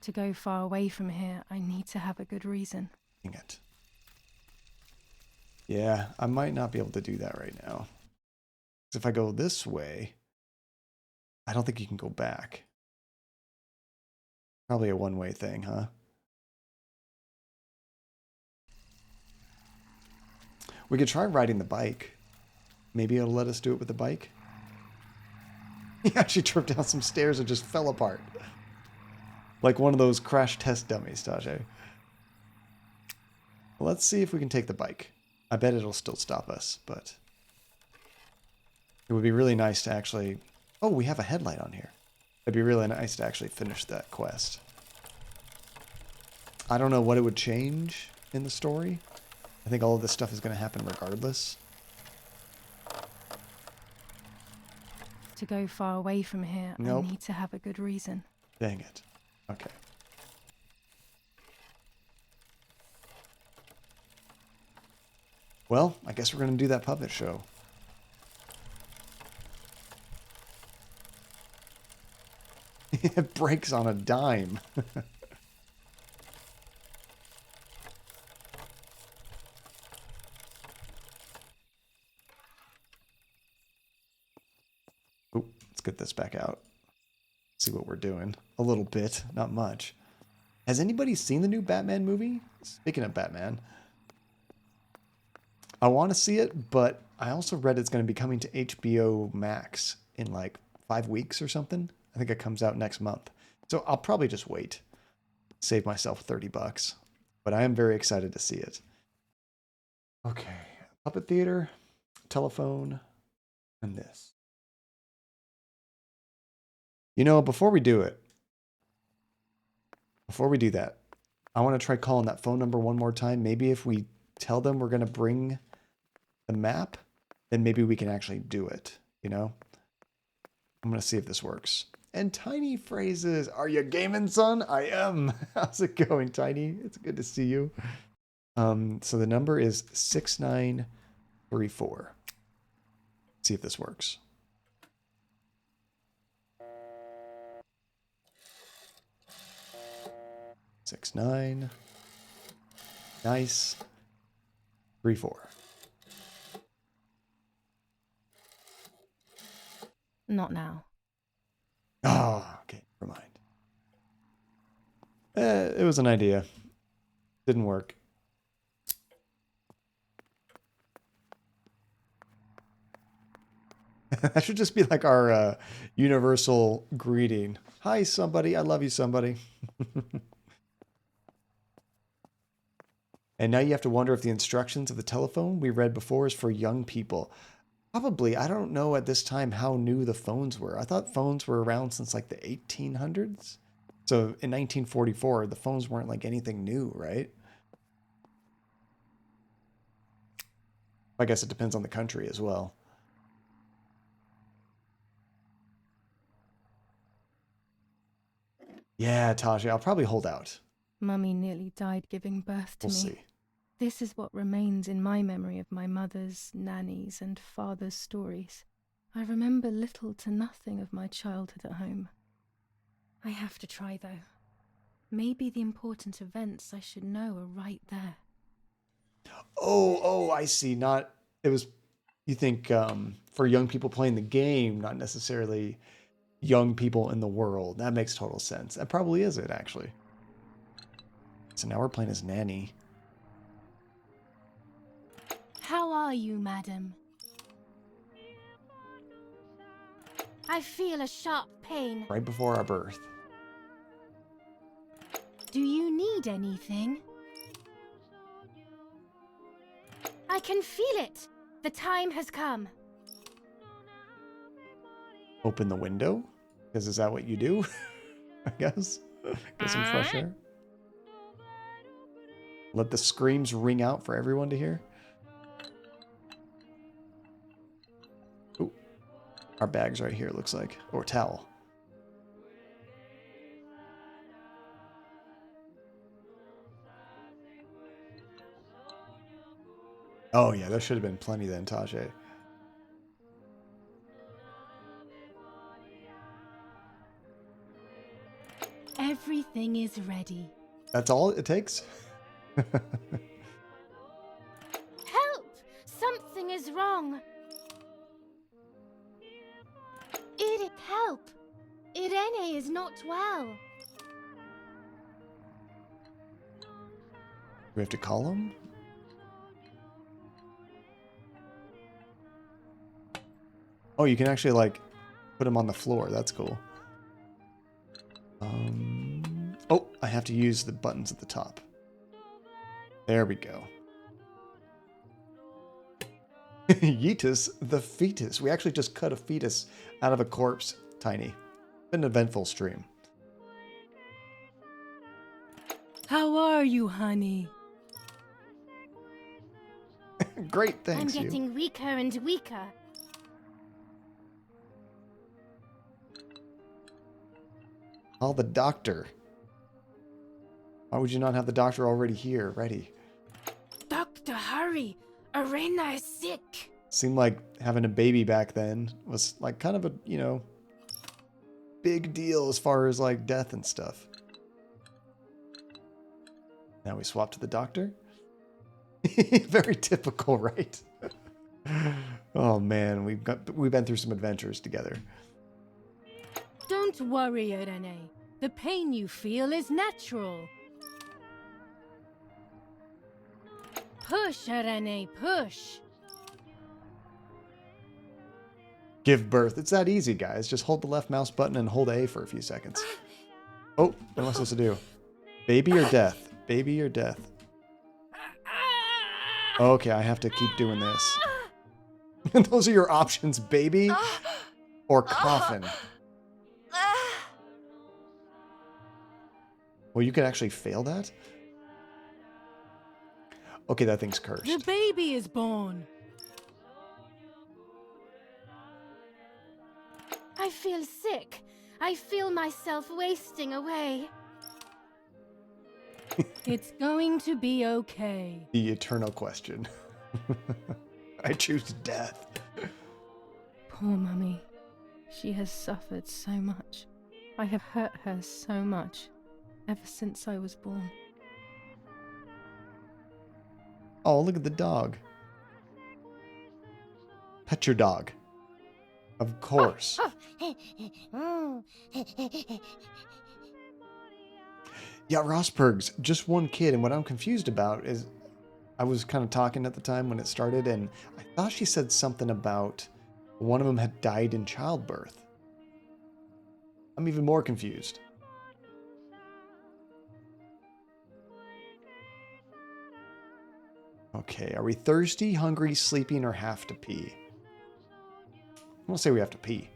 To go far away from here, I need to have a good reason. Dang it. Yeah, I might not be able to do that right now. 'Cause if I go this way, I don't think you can go back. Probably a one-way thing, huh? We could try riding the bike. Maybe it'll let us do it with the bike. He actually tripped down some stairs and just fell apart. Like one of those crash test dummies, Tajay. Let's see if we can take the bike. I bet it'll still stop us, but it would be really nice to actually... Oh, we have a headlight on here. It'd be really nice to actually finish that quest. I don't know what it would change in the story. I think all of this stuff is going to happen regardless. To go far away from here, Nope. I need to have a good reason. Dang it. Okay. Well, I guess we're going to do that puppet show. It breaks on a dime. Oop, let's get this back out. See what we're doing. A little bit, not much. Has anybody seen the new Batman movie? Speaking of Batman, I want to see it, but I also read it's going to be coming to HBO Max in like 5 weeks or something. I think it comes out next month. So I'll probably just wait. Save myself $30. But I am very excited to see it. Okay. Puppet theater, telephone, and this. You know, before we do that, I want to try calling that phone number one more time. Maybe if we tell them we're going to bring the map, then maybe we can actually do it, you know? I'm going to see if this works. And Tiny phrases. Are you gaming, son? I am. How's it going, Tiny? It's good to see you. So the number is 6934. See if this works. Six, 9. Nice. 34. Not now. Oh, okay. Never mind. It was an idea. Didn't work. That should just be like our universal greeting. Hi, somebody. I love you, somebody. And now you have to wonder if the instructions of the telephone we read before is for young people. Probably. I don't know at this time how new the phones were. I thought phones were around since like the 1800s. So in 1944, the phones weren't like anything new, right? I guess it depends on the country as well. Yeah, Tasha, I'll probably hold out. Mummy nearly died giving birth to We'll me. see. This is what remains in my memory of my mother's, nanny's, and father's stories. I remember little to nothing of my childhood at home. I have to try, though. Maybe the important events I should know are right there. Oh, I see. It was, you think, for young people playing the game, not necessarily young people in the world. That makes total sense. That probably is it, actually. So now we're playing as Nanny. How are you, madam? I feel a sharp pain. Right before our birth. Do you need anything? I can feel it. The time has come. Open the window? Because is that what you do? I guess. Get some fresh air. Let the screams ring out for everyone to hear. Ooh. Our bag's right here, it looks like. Or towel. Oh yeah, there should have been plenty then, Tajay. Everything is ready. That's all it takes? Help! Something is wrong. It help. Irene is not well. We have to call him? Oh, you can actually, like, put him on the floor. That's cool. Oh, I have to use the buttons at the top. There we go. Yeetus the fetus. We actually just cut a fetus out of a corpse, Tiny. An eventful stream. How are you, honey? Great, thanks, I'm you. getting weaker and weaker. Call the doctor. Why would you not have the doctor already here, ready? Doctor, hurry! Irena is sick. Seemed like having a baby back then was like kind of a, you know, big deal as far as like death and stuff. Now we swap to the doctor. Very typical, right? Oh man, we've been through some adventures together. Don't worry, Irene. The pain you feel is natural. Push, Irene, push. Give birth. It's that easy, guys. Just hold the left mouse button and hold A for a few seconds. Oh, what am I supposed to do? Baby or death? Baby or death? Okay, I have to keep doing this. Those are your options, baby or coffin. Well, you could actually fail that? Okay, that thing's cursed. The baby is born. I feel sick. I feel myself wasting away. It's going to be okay. The eternal question. I choose death. Poor Mummy. She has suffered so much. I have hurt her so much, ever since I was born. Oh, look at the dog. Pet your dog. Of course. Yeah, Rosberg's just one kid, and what I'm confused about is I was kind of talking at the time when it started, and I thought she said something about one of them had died in childbirth. I'm even more confused. Okay, are we thirsty, hungry, sleeping, or have to pee? I'm gonna say we have to pee.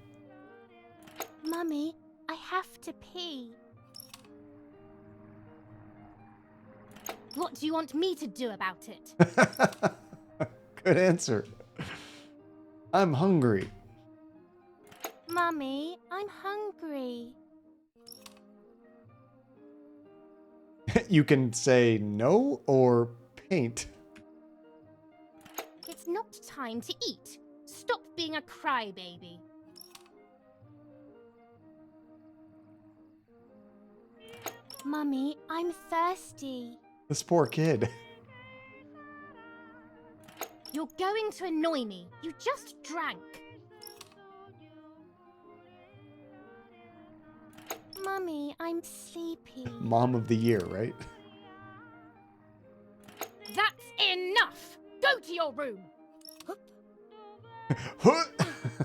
Mummy, I have to pee. What do you want me to do about it? Good answer. I'm hungry. Mummy, I'm hungry. You can say no or paint. It's not time to eat. Stop being a crybaby. Mummy, I'm thirsty. This poor kid. You're going to annoy me. You just drank. Mummy, I'm sleepy. Mom of the year, right? That's enough! Go to your room!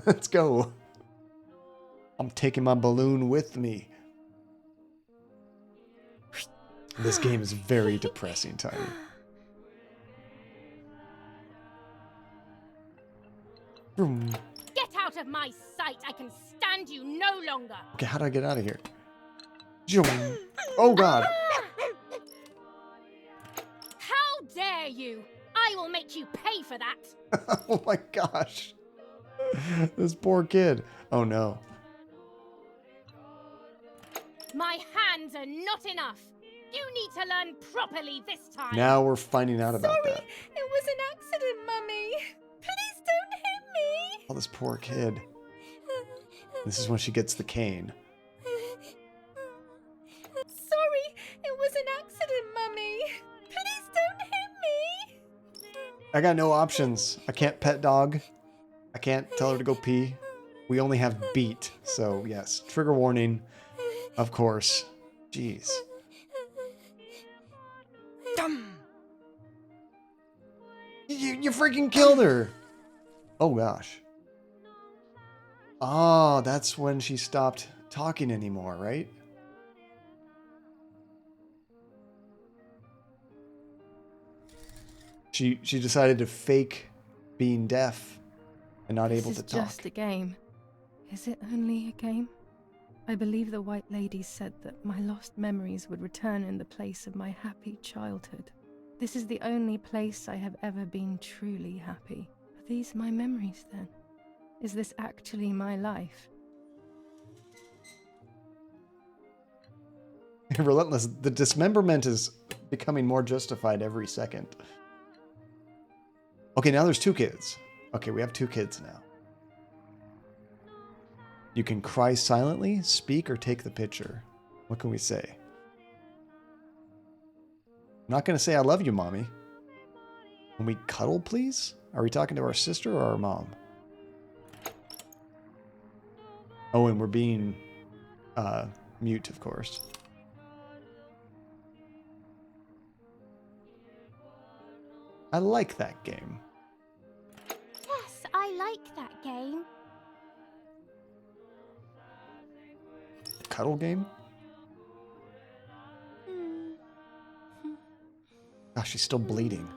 Let's go. I'm taking my balloon with me. This game is very depressing, Tiny. Vroom. Get out of my sight! I can stand you no longer! Okay, how do I get out of here? Zoom. Oh god. How dare you! I will make you pay for that! Oh my gosh. This poor kid. Oh no. My hands are not enough! You need to learn properly this time! Now we're finding out about that. It was an accident, Mummy! Please don't hit me! Oh, this poor kid. This is when she gets the cane. Sorry, it was an accident, Mummy! Please don't hit me! I got no options. I can't pet dog. I can't tell her to go pee. We only have beat. So, yes. Trigger warning. Of course. Jeez. You freaking killed her. Oh, gosh. Oh, that's when she stopped talking anymore, right? She decided to fake being deaf and not able to This is talk. just a game. Is it only a game? I believe the White Lady said that my lost memories would return in the place of my happy childhood. This is the only place I have ever been truly happy. Are these my memories then? Is this actually my life? Relentless. The dismemberment is becoming more justified every second. Okay, now there's two kids. Okay, we have two kids now. You can cry silently, speak, or take the picture. What can we say? I'm not going to say I love you, Mommy. Can we cuddle, please? Are we talking to our sister or our mom? Oh, and we're being mute, of course. I like that game. Yes, I like that game. Cuddle game? Gosh, she's still bleeding.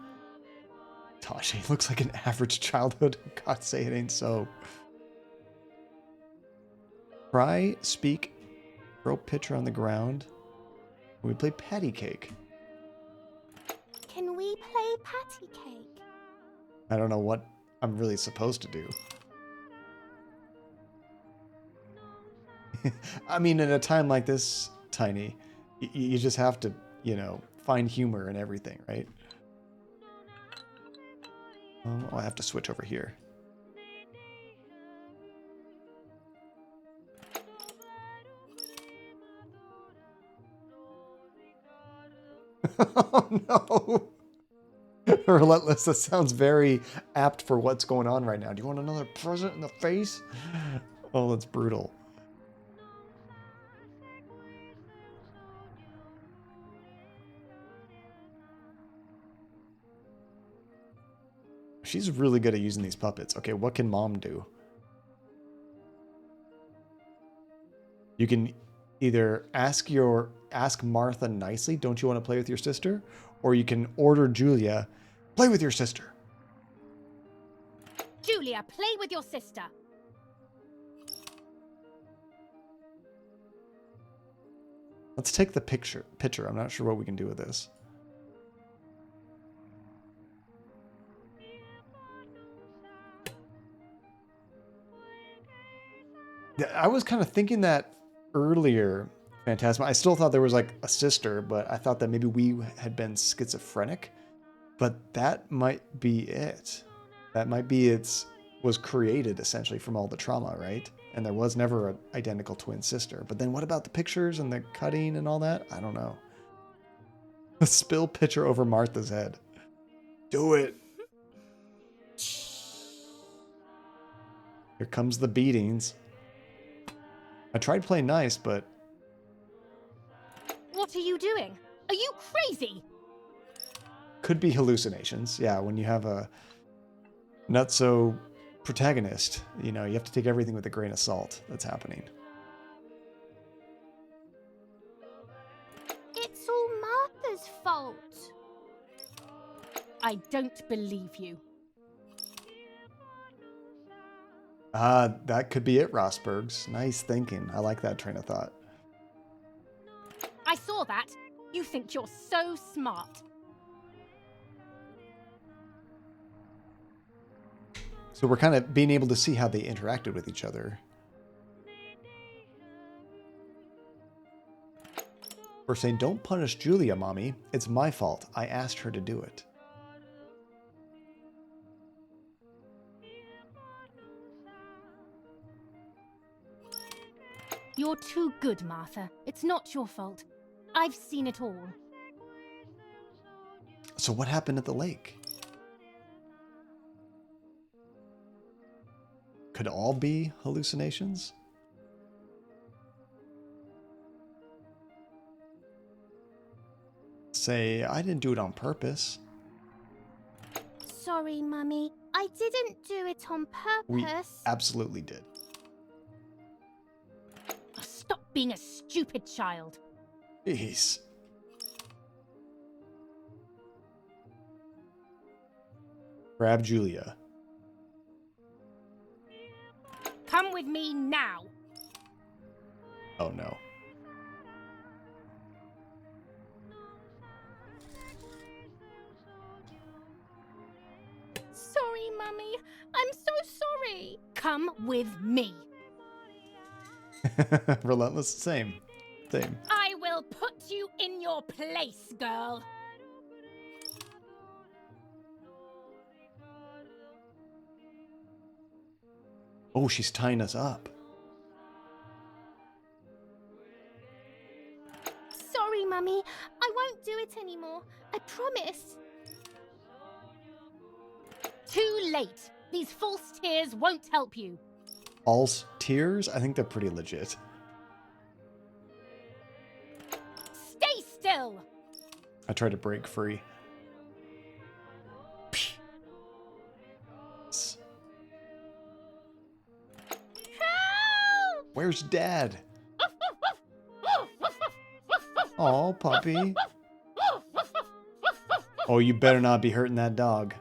Gosh, she looks like an average childhood. God say it ain't so. Cry, speak, throw pitcher on the ground. We play patty cake. Can we play patty cake? I don't know what I'm really supposed to do. I mean, in a time like this, Tiny, you just have to, you know, find humor in everything, right? Oh, I have to switch over here. Oh no! Relentless, that sounds very apt for what's going on right now. Do you want another present in the face? Oh, that's brutal. She's really good at using these puppets. Okay, what can Mom do? You can either ask Martha nicely, don't you want to play with your sister? Or you can order Giulia, play with your sister. Giulia, play with your sister. Let's take the picture. I'm not sure what we can do with this. Yeah, I was kind of thinking that earlier, Phantasma. I still thought there was like a sister, but I thought that maybe we had been schizophrenic. But that might be it. That might be was created essentially from all the trauma, right? And there was never an identical twin sister. But then what about the pictures and the cutting and all that? I don't know. Spill pitcher over Martha's head. Do it. Here comes the beatings. I tried playing nice, but... What are you doing? Are you crazy? Could be hallucinations. Yeah, when you have a not so protagonist, you know, you have to take everything with a grain of salt that's happening. It's all Martha's fault. I don't believe you. That could be it, Rosbergs. Nice thinking. I like that train of thought. I saw that. You think you're so smart. So we're kind of being able to see how they interacted with each other. We're saying, don't punish Giulia, Mommy. It's my fault. I asked her to do it. You're too good, Martha. It's not your fault. I've seen it all. So what happened at the lake? Could all be hallucinations? Say, I didn't do it on purpose. Sorry, Mummy. I didn't do it on purpose. We absolutely did. Stop being a stupid child. Jeez. Grab Giulia. Come with me now. Oh no. Sorry, Mummy. I'm so sorry. Come with me. Relentless, same. I will put you in your place, girl. Oh, she's tying us up. Sorry, Mummy. I won't do it anymore. I promise. Too late. These false tears won't help you. False tears? I think they're pretty legit. Stay still. I try to break free. Help! Where's Dad? Aw, puppy. Oh, you better not be hurting that dog.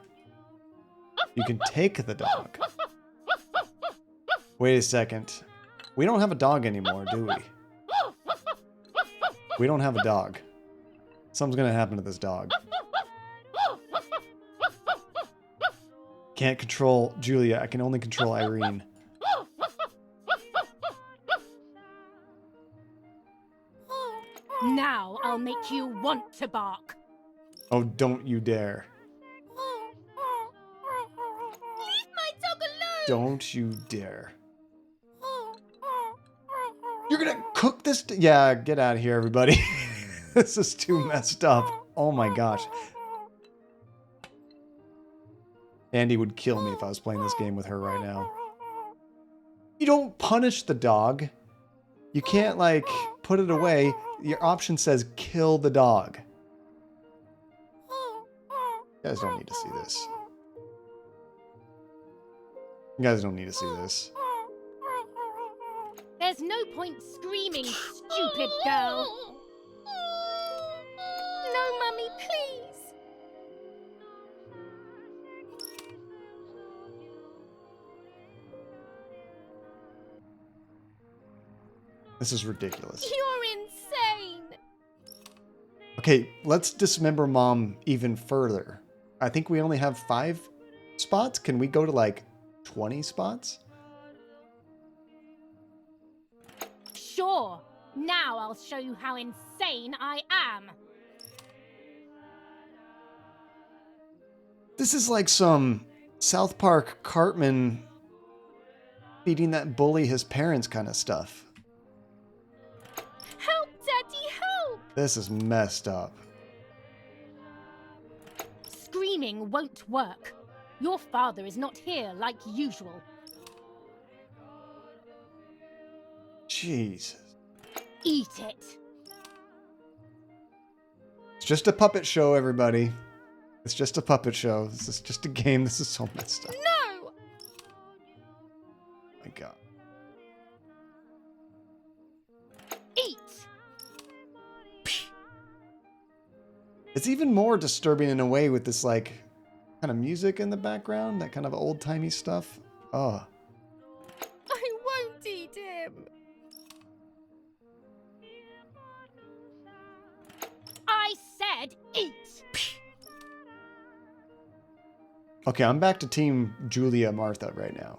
You can take the dog. Wait a second. We don't have a dog anymore, do we? We don't have a dog. Something's gonna happen to this dog. Can't control Giulia. I can only control Irene. Now I'll make you want to bark. Oh, don't you dare. Leave my dog alone! Don't you dare. You're gonna cook this? Yeah, get out of here, everybody. This is too messed up. Oh my gosh. Andy would kill me if I was playing this game with her right now. You don't punish the dog. You can't, like, put it away. Your option says kill the dog. You guys don't need to see this. You guys don't need to see this. There's no point screaming, stupid girl. No, Mummy, please. This is ridiculous. You're insane. Okay, let's dismember Mom even further. I think we only have 5 spots. Can we go to like 20 spots? Sure. Now I'll show you how insane I am. This is like some South Park Cartman feeding that bully his parents kind of stuff. Help, Daddy, help! This is messed up. Screaming won't work. Your father is not here like usual. Jesus. Eat it. It's just a puppet show, everybody. It's just a puppet show. This is just a game. This is so messed up. No! My God. Eat! It's even more disturbing in a way with this, like, kind of music in the background. That kind of old-timey stuff. Oh. I won't eat him. I said eat! Okay, I'm back to Team Giulia Martha right now.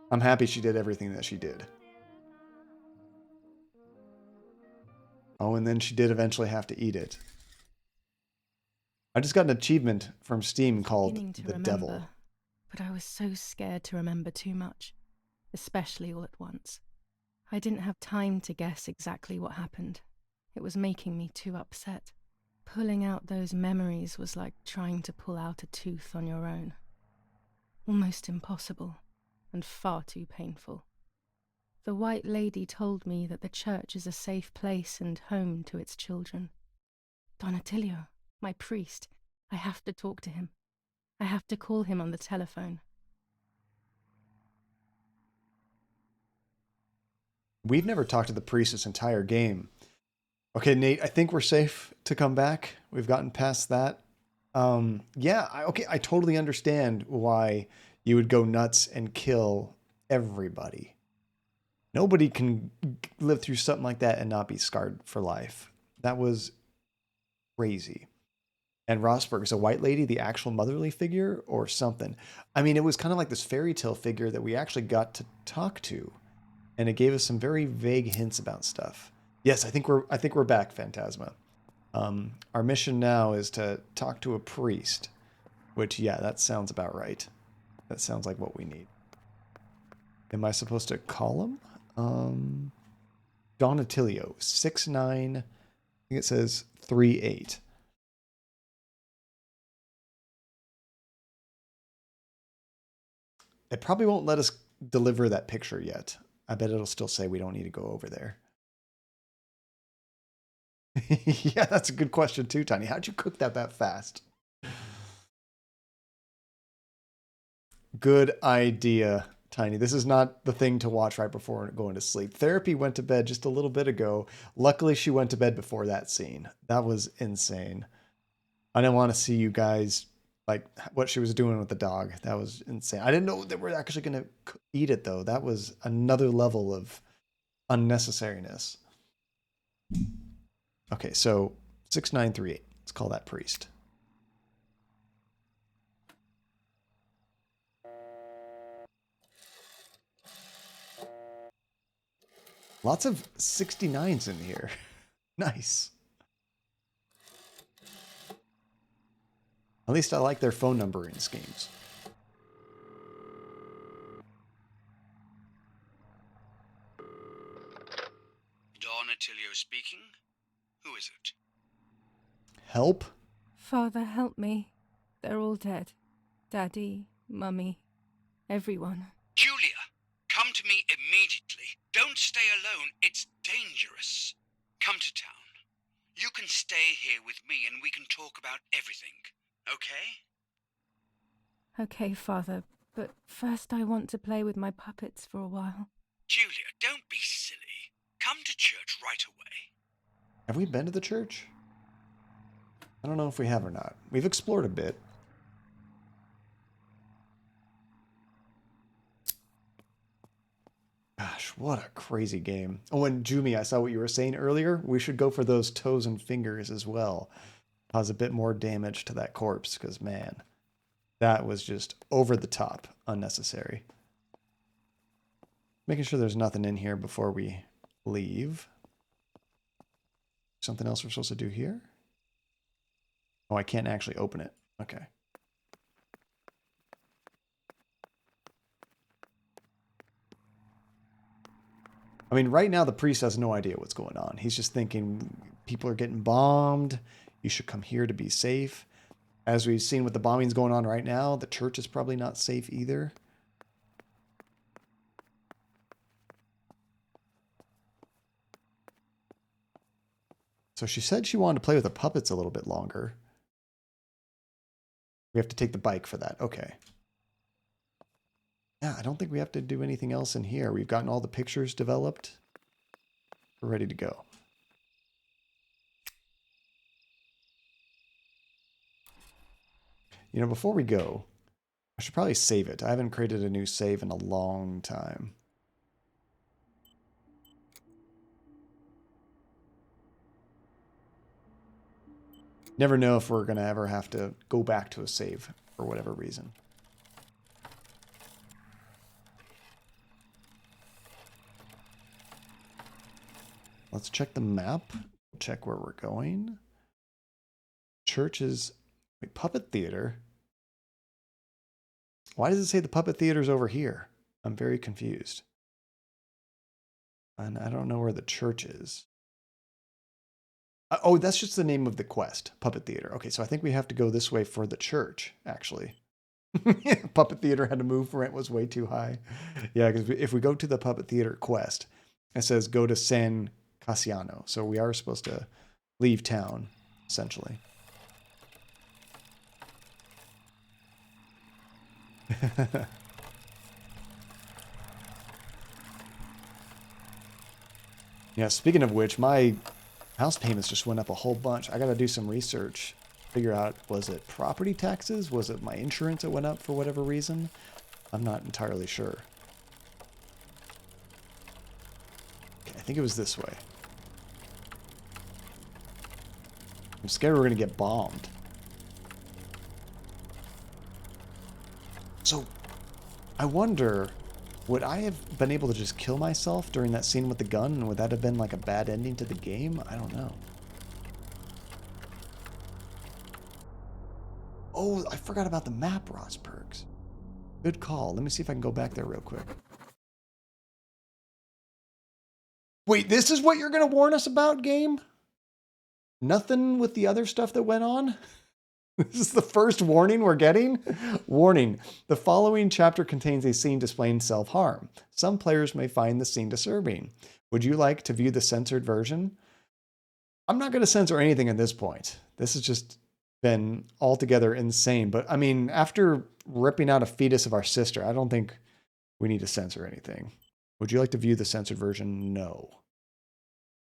I'm happy she did everything that she did. Oh, and then she did eventually have to eat it. I just got an achievement from Steam called The Devil. But I was so scared to remember too much, especially all at once. I didn't have time to guess exactly what happened. It was making me too upset. Pulling out those memories was like trying to pull out a tooth on your own. Almost impossible, and far too painful. The White Lady told me that the church is a safe place and home to its children. Don Attilio, my priest, I have to talk to him. I have to call him on the telephone. We've never talked to the priest this entire game. Okay, Nate, I think we're safe to come back. We've gotten past that. Yeah, I totally understand why you would go nuts and kill everybody. Nobody can live through something like that and not be scarred for life. That was crazy. And Rosberg is a White Lady, the actual motherly figure or something. I mean, it was kind of like this fairy tale figure that we actually got to talk to. And it gave us some very vague hints about stuff. Yes, I think we're back, Phantasma. Our mission now is to talk to a priest, which, yeah, that sounds about right. That sounds like what we need. Am I supposed to call him? Don Attilio, 6'9", I think it says 3'8". It probably won't let us deliver that picture yet. I bet it'll still say we don't need to go over there. Yeah, that's a good question too, Tiny. How'd you cook that fast? Good idea, Tiny. This is not the thing to watch right before going to sleep. Therapy went to bed just a little bit ago. Luckily, she went to bed before that scene. That was insane. I didn't want to see you guys, like, what she was doing with the dog. That was insane. I didn't know that we're actually going to eat it, though. That was another level of unnecessariness. Okay, so 6938. Let's call that priest. Lots of 69s in here. Nice. At least I like their phone numbering schemes. Don Attilio speaking. Who is it? Help? Father, help me. They're all dead. Daddy, Mummy, everyone. Giulia, come to me immediately. Don't stay alone. It's dangerous. Come to town. You can stay here with me and we can talk about everything. Okay? Okay, Father, but first I want to play with my puppets for a while. Giulia, don't be silly. Come to church right away. Have we been to the church? I don't know if we have or not. We've explored a bit. Gosh, what a crazy game. Oh, and Jumi, I saw what you were saying earlier. We should go for those toes and fingers as well. Cause a bit more damage to that corpse, because, man, that was just over the top, unnecessary. Making sure there's nothing in here before we leave. Something else we're supposed to do here? Oh, I can't actually open it. Okay. I mean, right now the priest has no idea what's going on. He's just thinking people are getting bombed. You should come here to be safe. As we've seen with the bombings going on right now, the church is probably not safe either. So she said she wanted to play with the puppets a little bit longer. We have to take the bike for that. Okay. Yeah, I don't think we have to do anything else in here. We've gotten all the pictures developed. We're ready to go. You know, before we go, I should probably save it. I haven't created a new save in a long time. Never know if we're going to ever have to go back to a save for whatever reason. Let's check the map. Check where we're going. Church is... Wait, Puppet Theater? Why does it say the Puppet Theater's over here? I'm very confused. And I don't know where the church is. Oh, that's just the name of the quest. Puppet Theater. Okay, so I think we have to go this way for the church, actually. Puppet Theater had to move. Rent was way too high. Yeah, because if we go to the Puppet Theater quest, it says go to San Cassiano. So we are supposed to leave town, essentially. Yeah, speaking of which, my house payments just went up a whole bunch. I got to do some research. Figure out, was it property taxes? Was it my insurance that went up for whatever reason? I'm not entirely sure. Okay, I think it was this way. I'm scared we're going to get bombed. So, I wonder, would I have been able to just kill myself during that scene with the gun? And would that have been like a bad ending to the game? I don't know. Oh, I forgot about the map, Ross Perks. Good call. Let me see if I can go back there real quick. Wait, this is what you're going to warn us about, game? Nothing with the other stuff that went on? This is the first warning we're getting? Warning. The following chapter contains a scene displaying self-harm. Some players may find the scene disturbing. Would you like to view the censored version? I'm not going to censor anything at this point. This has just been altogether insane. But I mean, after ripping out a fetus of our sister, I don't think we need to censor anything. Would you like to view the censored version? No.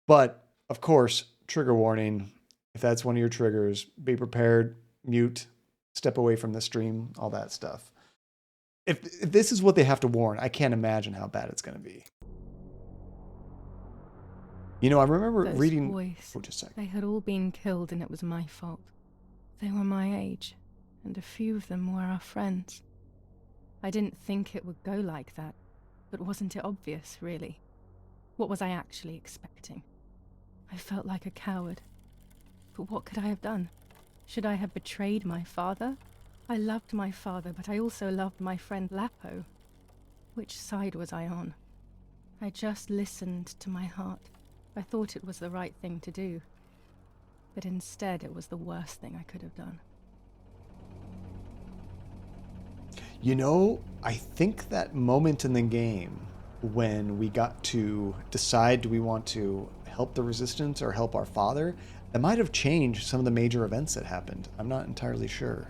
But, of course, trigger warning. If that's one of your triggers, be prepared, mute, step away from the stream, all that stuff. If this is what they have to warn, I can't imagine how bad it's going to be. You know, I remember Those reading... boys, Oh, just a second. they had all been killed and it was my fault. They were my age, and a few of them were our friends. I didn't think it would go like that, but wasn't it obvious, really? What was I actually expecting? I felt like a coward. But what could I have done? Should I have betrayed my father? I loved my father, but I also loved my friend Lapo. Which side was I on? I just listened to my heart. I thought it was the right thing to do. But instead, it was the worst thing I could have done. You know, I think that moment in the game when we got to decide, do we want to help the resistance or help our father, that might have changed some of the major events that happened. I'm not entirely sure.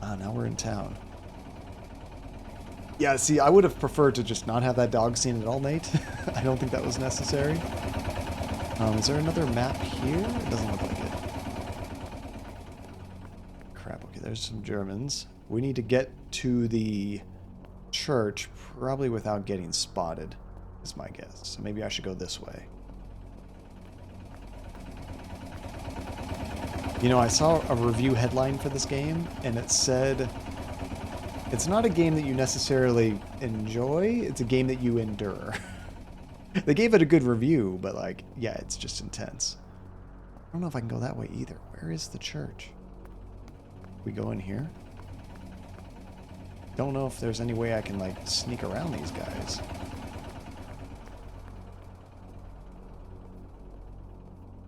Ah, now we're in town. Yeah, see, I would have preferred to just not have that dog scene at all, Nate. I don't think that was necessary. Is there another map here? It doesn't look like it. Crap, okay, there's some Germans. We need to get to the church, probably without getting spotted, is my guess. So maybe I should go this way. You know, I saw a review headline for this game, and it said, it's not a game that you necessarily enjoy, it's a game that you endure. They gave it a good review, but like, yeah, it's just intense. I don't know if I can go that way either. Where is the church? We go in here? Don't know if there's any way I can like sneak around these guys.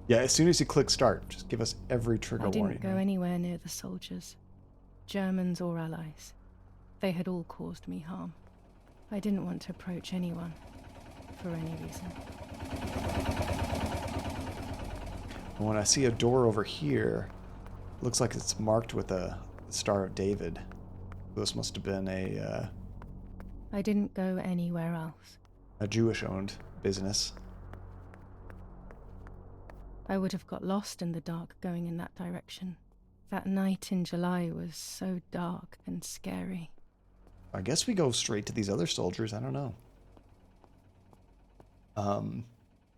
Yeah, as soon as you click start, just give us every trigger warning. I didn't go anywhere near the soldiers, Germans or allies. They had all caused me harm. I didn't want to approach anyone, for any reason. And when I see a door over here, looks like it's marked with a Star of David. This must have been I didn't go anywhere else. a Jewish-owned business. I would have got lost in the dark going in that direction. That night in July was so dark and scary. I guess we go straight to these other soldiers. I don't know.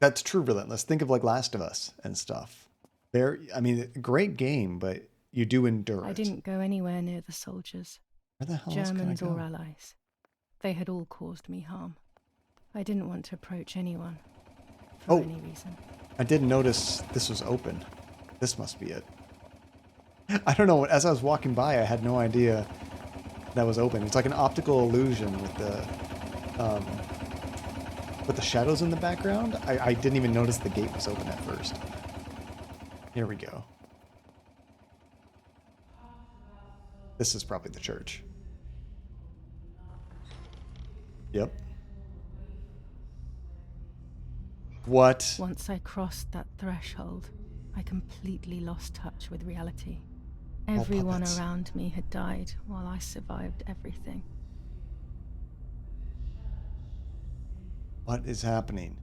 That's true, Relentless. Think of like Last of Us and stuff. I mean, great game, but you do endure it. I didn't go anywhere near the soldiers, Where the hell else can I Germans go? or allies. They had all caused me harm. I didn't want to approach anyone, for any reason. I did notice this was open. This must be it. I don't know. As I was walking by, I had no idea that was open. It's like an optical illusion with the shadows in the background. I didn't even notice the gate was open at first. Here we go. This is probably the church. Yep. What? Once I crossed that threshold, I completely lost touch with reality. Everyone puppets. around me had died while I survived everything. What is happening?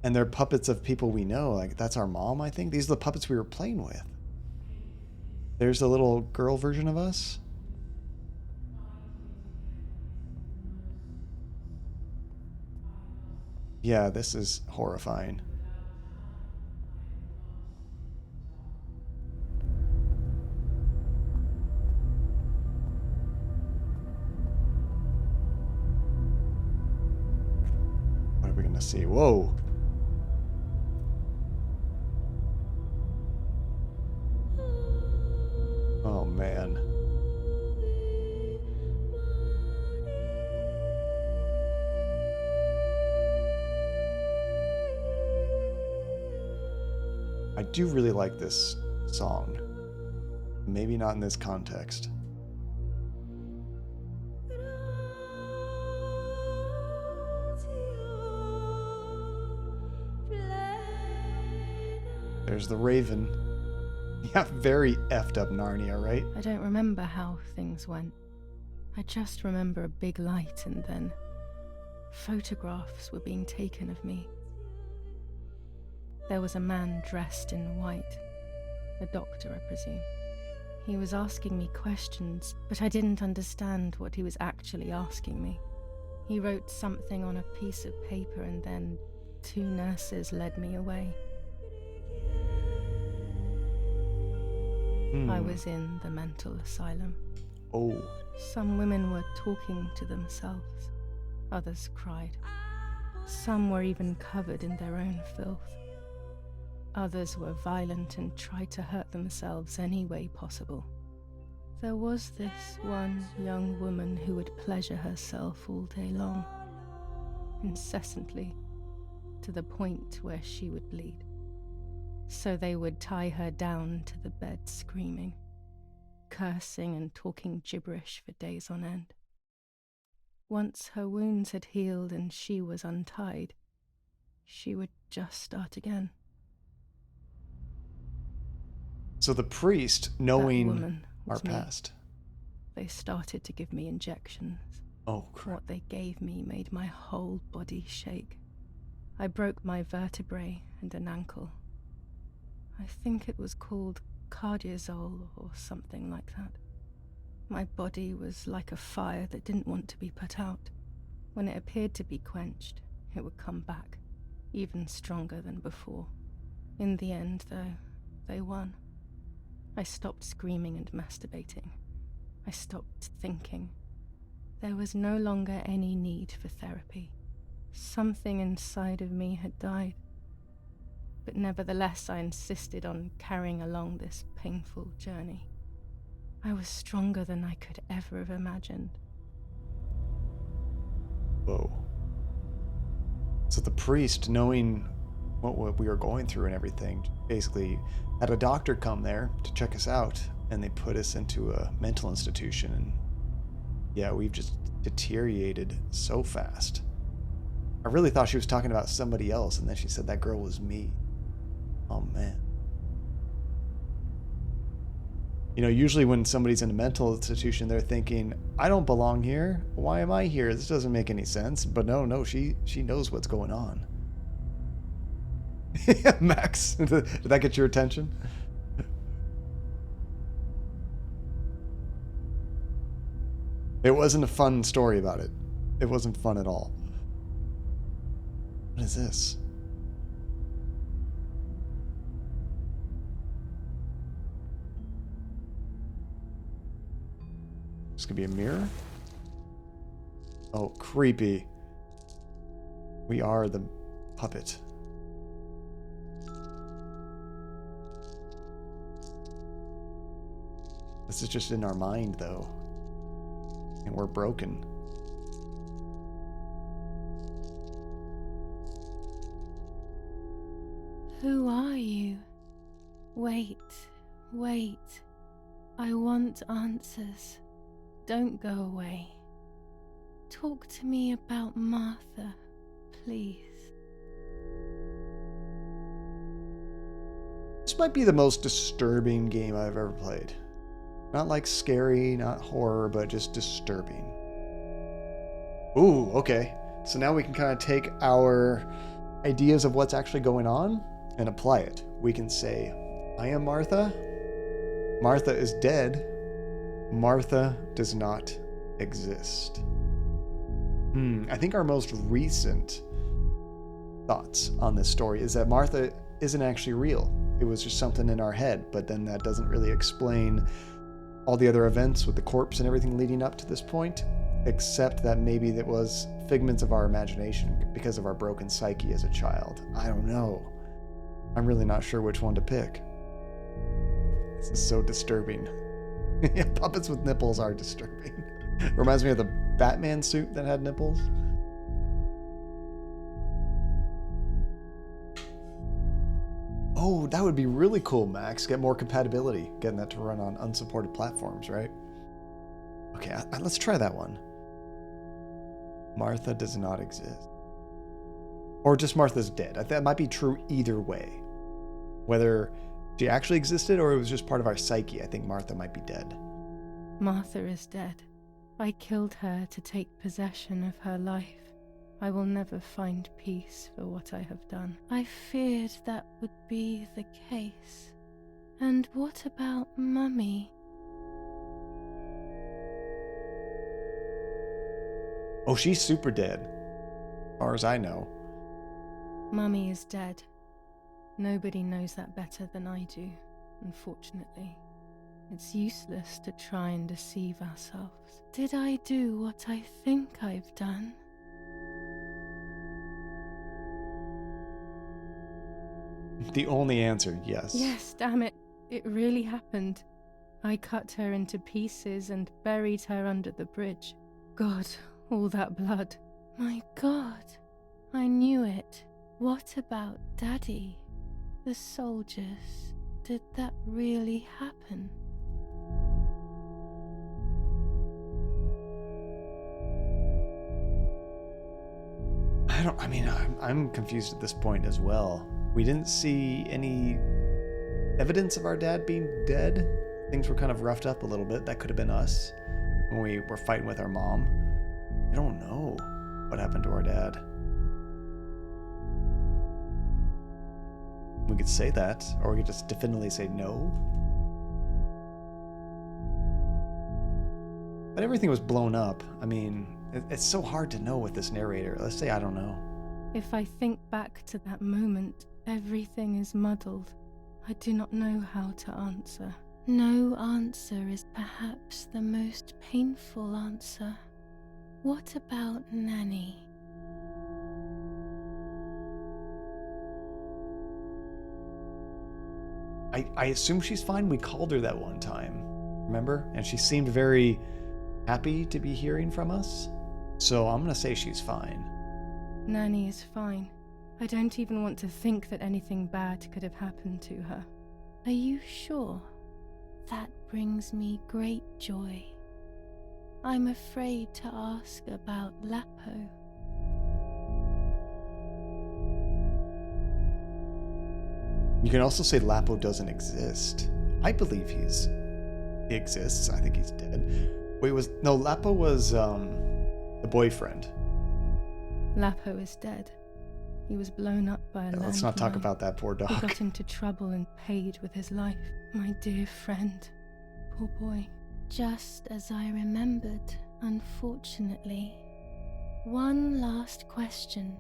And they're puppets of people we know. Like, that's our mom, I think. These are the puppets we were playing with. There's a little girl version of us. Yeah, this is horrifying. What are we gonna see? Whoa. Oh, man. I do really like this song. Maybe not in this context. There's the Raven. Yeah, very effed up Narnia, right? I don't remember how things went. I just remember a big light and then photographs were being taken of me. There was a man dressed in white, a doctor, I presume. He was asking me questions, but I didn't understand what he was actually asking me. He wrote something on a piece of paper and then 2 nurses led me away. I was in the mental asylum. Oh. Some women were talking to themselves. Others cried. Some were even covered in their own filth. Others were violent and tried to hurt themselves any way possible. There was this one young woman who would pleasure herself all day long, incessantly, to the point where she would bleed. So they would tie her down to the bed screaming, cursing and talking gibberish for days on end. Once her wounds had healed and she was untied, she would just start again. So the priest, knowing our past. They started to give me injections. Oh, crap. What they gave me made my whole body shake. I broke my vertebrae and an ankle. I think it was called cardiazole or something like that. My body was like a fire that didn't want to be put out. When it appeared to be quenched, it would come back, even stronger than before. In the end, though, they won. I stopped screaming and masturbating. I stopped thinking. There was no longer any need for therapy. Something inside of me had died. But nevertheless, I insisted on carrying along this painful journey. I was stronger than I could ever have imagined. Whoa. So the priest, knowing what we were going through and everything, basically had a doctor come there to check us out, and they put us into a mental institution. And yeah, we've just deteriorated so fast. I really thought she was talking about somebody else, and then she said that girl was me. Oh, man. You know, usually when somebody's in a mental institution, they're thinking, I don't belong here. Why am I here? This doesn't make any sense. But no, she knows what's going on. Max, did that get your attention? It wasn't a fun story about it. It wasn't fun at all. What is this? This could be a mirror? Oh, creepy. We are the puppet. This is just in our mind, though. And we're broken. Who are you? Wait. I want answers. Don't go away. Talk to me about Martha, please. This might be the most disturbing game I've ever played. Not like scary, not horror, but just disturbing. Ooh, okay. So now we can kind of take our ideas of what's actually going on and apply it. We can say, I am Martha. Martha is dead. Martha does not exist. I think our most recent thoughts on this story is that Martha isn't actually real. It was just something in our head, but then that doesn't really explain all the other events with the corpse and everything leading up to this point, except that maybe it was figments of our imagination because of our broken psyche as a child. I don't know. I'm really not sure which one to pick. This is so disturbing. Yeah, puppets with nipples are disturbing. Reminds me of the Batman suit that had nipples. Oh, that would be really cool, Max. Get more compatibility. Getting that to run on unsupported platforms, right? Okay, let's try that one. Martha does not exist. Or just Martha's dead. That might be true either way. Whether she actually existed or it was just part of our psyche, I think Martha might be dead. Martha is dead. I killed her to take possession of her life. I will never find peace for what I have done. I feared that would be the case. And what about Mummy? Oh, she's super dead. As far as I know. Mummy is dead. Nobody knows that better than I do, unfortunately. It's useless to try and deceive ourselves. Did I do what I think I've done? The only answer, yes. Yes, damn it. It really happened. I cut her into pieces and buried her under the bridge. God, all that blood. My God, I knew it. What about Daddy? The soldiers? Did that really happen? I'm confused at this point as well. We didn't see any evidence of our dad being dead. Things were kind of roughed up a little bit. That could have been us when we were fighting with our mom. I don't know what happened to our dad. We could say that, or we could just definitively say no. But everything was blown up. I mean, it's so hard to know with this narrator. Let's say I don't know. If I think back to that moment, everything is muddled. I do not know how to answer. No answer is perhaps the most painful answer. What about Nanny? I assume she's fine. We called her that one time, remember? And she seemed very happy to be hearing from us. So I'm going to say she's fine. Nanny is fine. I don't even want to think that anything bad could have happened to her. Are you sure? That brings me great joy. I'm afraid to ask about Lapo. You can also say Lapo doesn't exist. I believe he exists. I think he's dead. Wait, Lapo was the boyfriend. Lapo is dead. He was blown up by a landmine. Let's not talk about that poor dog. He got into trouble and paid with his life. My dear friend. Poor boy. Just as I remembered, unfortunately. One last question.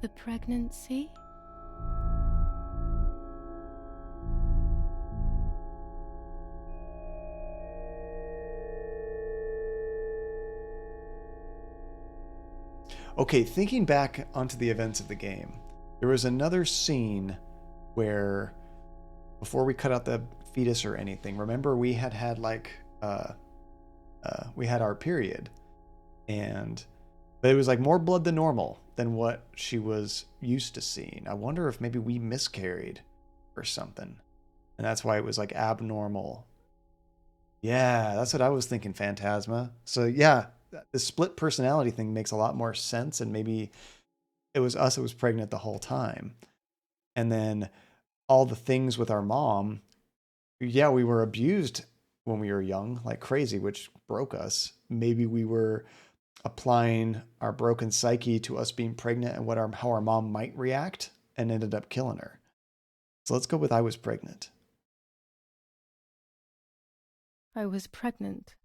The pregnancy? Okay, thinking back onto the events of the game, there was another scene where, before we cut out the fetus or anything, remember we had we had our period, but it was like more blood than normal than what she was used to seeing. I wonder if maybe we miscarried or something, and that's why it was like abnormal. Yeah, that's what I was thinking, Phantasma. So yeah, the split personality thing makes a lot more sense, and maybe it was us that was pregnant the whole time. And then all the things with our mom, yeah, we were abused when we were young like crazy, which broke us. Maybe we were applying our broken psyche to us being pregnant and how our mom might react, and ended up killing her. So let's go with I was pregnant. I was pregnant.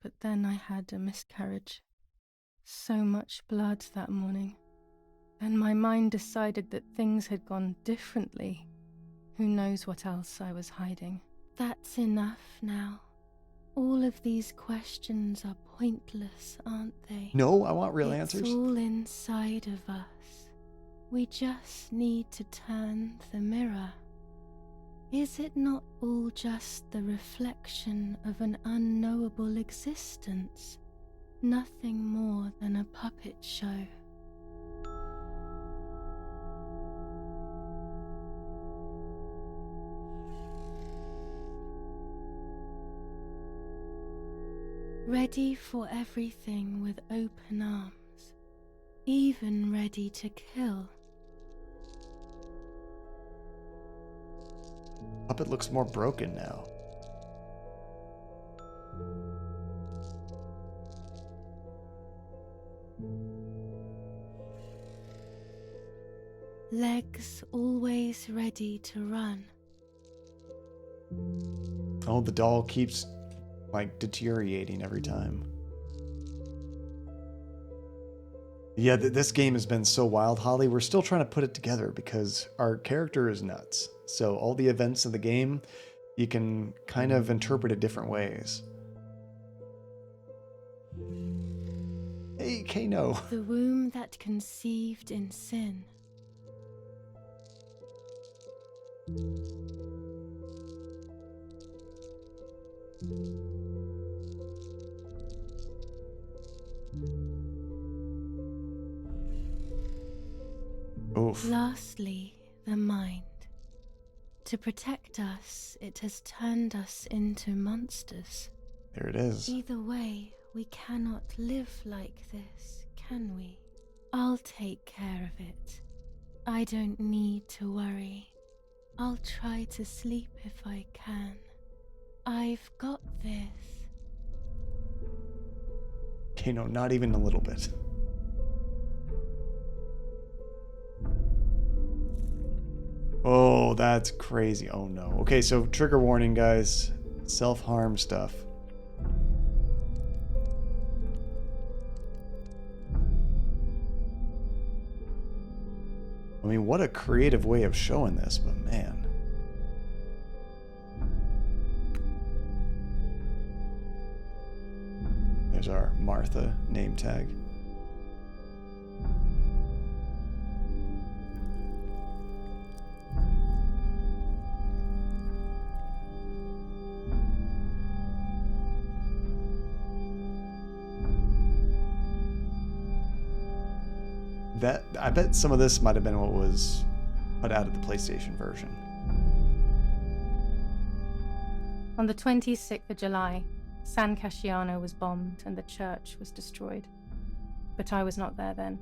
But then I had a miscarriage. So much blood that morning. Then my mind decided that things had gone differently. Who knows what else I was hiding? That's enough now. All of these questions are pointless, aren't they? No, I want real answers. It's all inside of us. We just need to turn the mirror. Is it not all just the reflection of an unknowable existence? Nothing more than a puppet show. ready for everything with open arms, even ready to kill. Puppet looks more broken now. Legs always ready to run. Oh, the doll keeps, like, deteriorating every time. Yeah, this game has been so wild, Holly. We're still trying to put it together because our character is nuts. So all the events of the game, you can kind of interpret it different ways. Hey, Kano. The womb that conceived in sin. Oof. Lastly, the mind. To protect us, it has turned us into monsters. There it is. Either way, we cannot live like this, can we? I'll take care of it. I don't need to worry. I'll try to sleep if I can. I've got this. Kano, not even a little bit. Oh, that's crazy. Oh no. Okay, so trigger warning, guys. Self-harm stuff. I mean, what a creative way of showing this, but man. There's our Martha name tag. I bet some of this might have been what was put out of the PlayStation version. On the 26th of July, San Casciano was bombed and the church was destroyed. But I was not there then.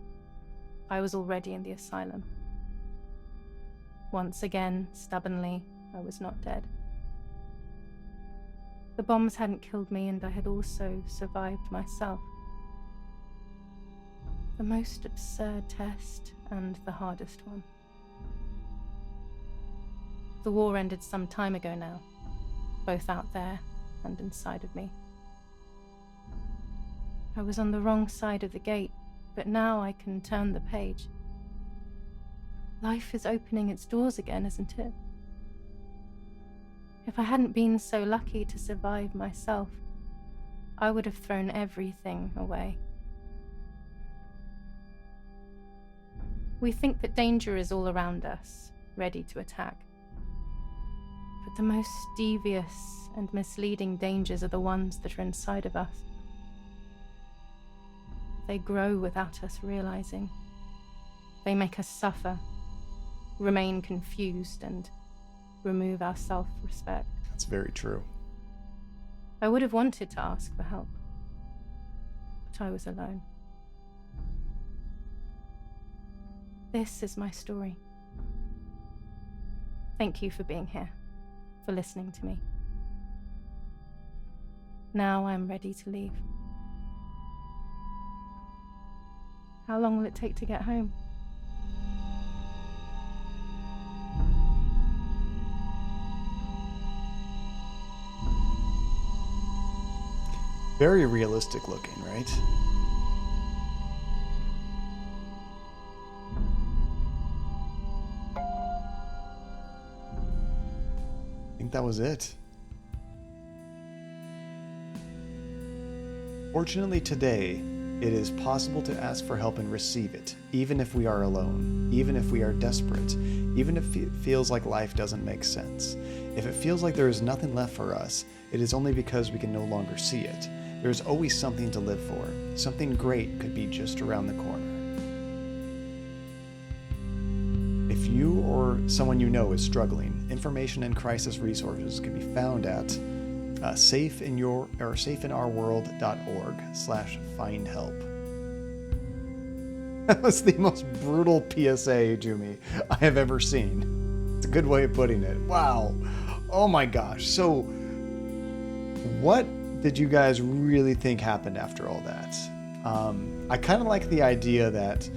I was already in the asylum. Once again, stubbornly, I was not dead. The bombs hadn't killed me, and I had also survived myself. The most absurd test and the hardest one. The war ended some time ago now, both out there and inside of me. I was on the wrong side of the gate, but now I can turn the page. Life is opening its doors again, isn't it? If I hadn't been so lucky to survive myself, I would have thrown everything away. We think that danger is all around us, ready to attack. But the most devious and misleading dangers are the ones that are inside of us. They grow without us realizing. They make us suffer, remain confused, and remove our self-respect. That's very true. I would have wanted to ask for help, but I was alone. This is my story. Thank you for being here, for listening to me. Now I'm ready to leave. How long will it take to get home? Very realistic looking, right? I think that was it. Fortunately today, it is possible to ask for help and receive it, even if we are alone, even if we are desperate, even if it feels like life doesn't make sense. If it feels like there is nothing left for us, it is only because we can no longer see it. There is always something to live for. Something great could be just around the corner. If you or someone you know is struggling, information and crisis resources can be found at safeinourworld.org/find help. That was the most brutal PSA, Jumi, I have ever seen. It's a good way of putting it. Wow. Oh my gosh. So, what did you guys really think happened after all that? I kind of like the idea that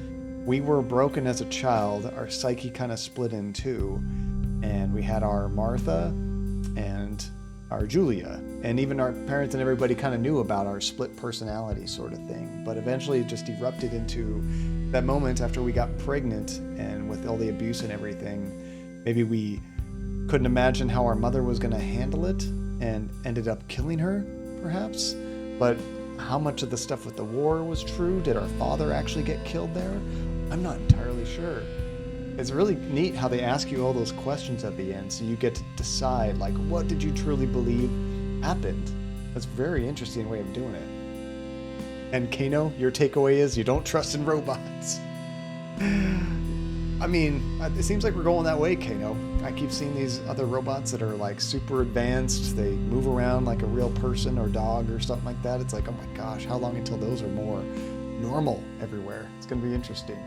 we were broken as a child, our psyche kind of split in two, and we had our Martha and our Giulia, and even our parents and everybody kind of knew about our split personality sort of thing, but eventually it just erupted into that moment after we got pregnant, and with all the abuse and everything, maybe we couldn't imagine how our mother was going to handle it and ended up killing her, perhaps. But how much of the stuff with the war was true? Did our father actually get killed there? I'm not entirely sure. It's really neat how they ask you all those questions at the end, so you get to decide, like, what did you truly believe happened? That's a very interesting way of doing it. And Kano, your takeaway is you don't trust in robots. I mean, it seems like we're going that way, Kano. I keep seeing these other robots that are like super advanced. They move around like a real person or dog or something like that. It's like, oh my gosh, how long until those are more normal everywhere? It's going to be interesting.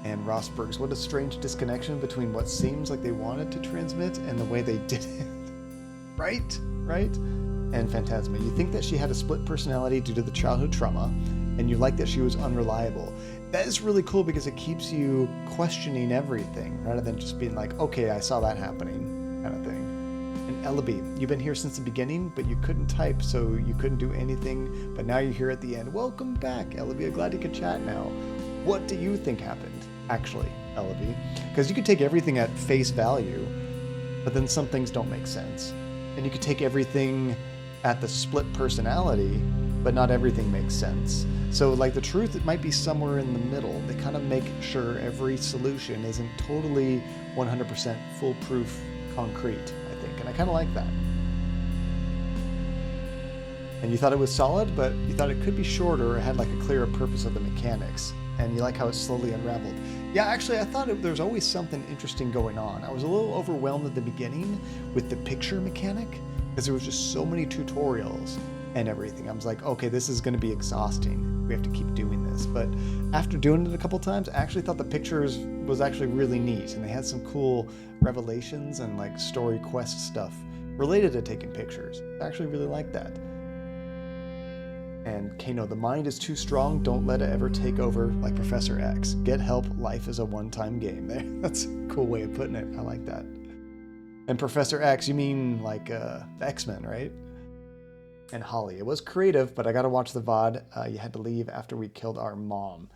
And Rosberg's, what a strange disconnection between what seems like they wanted to transmit and the way they did it. Right? And Phantasma, you think that she had a split personality due to the childhood trauma, and you like that she was unreliable. That is really cool because it keeps you questioning everything rather than just being like, okay, I saw that happening, kind of thing. And Ellaby, you've been here since the beginning, but you couldn't type, so you couldn't do anything, but now you're here at the end. Welcome back, Ellaby. I'm glad you could chat now. What do you think happened, actually, Ellaby? Because you could take everything at face value, but then some things don't make sense. And you could take everything at the split personality, but not everything makes sense. So, like, the truth, it might be somewhere in the middle. They kind of make sure every solution isn't totally 100% foolproof concrete, I think. And I kind of like that. And you thought it was solid, but you thought it could be shorter or had like a clearer purpose of the mechanics. And you like how it slowly unraveled. Yeah, actually, I thought there's always something interesting going on. I was a little overwhelmed at the beginning with the picture mechanic because there was just so many tutorials and everything. I was like, okay, this is going to be exhausting. We have to keep doing this. But after doing it a couple times, I actually thought the pictures was actually really neat. And they had some cool revelations and like story quest stuff related to taking pictures. I actually really liked that. And Kano, the mind is too strong. Don't let it ever take over like Professor X. Get help. Life is a one-time game. That's a cool way of putting it. I like that. And Professor X, you mean like the X-Men, right? And Holly, it was creative, but I got to watch the VOD. You had to leave after we killed our mom.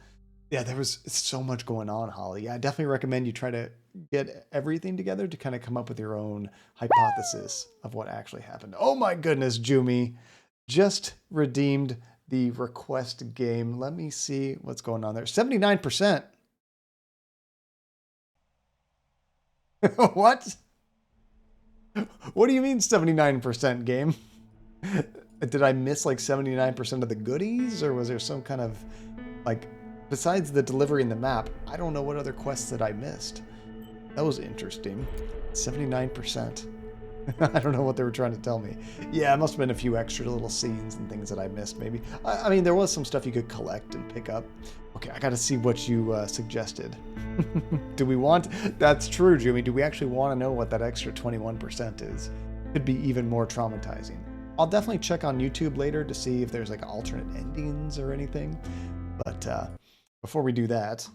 Yeah, there was so much going on, Holly. Yeah, I definitely recommend you try to get everything together to kind of come up with your own hypothesis of what actually happened. Oh my goodness, Jumi. Just redeemed the request game. Let me see what's going on there. 79%. What? What do you mean 79% game? Did I miss like 79% of the goodies? Or was there some kind of like, besides the delivery in the map, I don't know what other quests that I missed. That was interesting. 79%. I don't know what they were trying to tell me. Yeah, it must have been a few extra little scenes and things that I missed, maybe. I mean, there was some stuff you could collect and pick up. Okay, I got to see what you suggested. Do we want... That's true, Jimmy. Do we actually want to know what that extra 21% is? Could be even more traumatizing. I'll definitely check on YouTube later to see if there's like alternate endings or anything. But before we do that,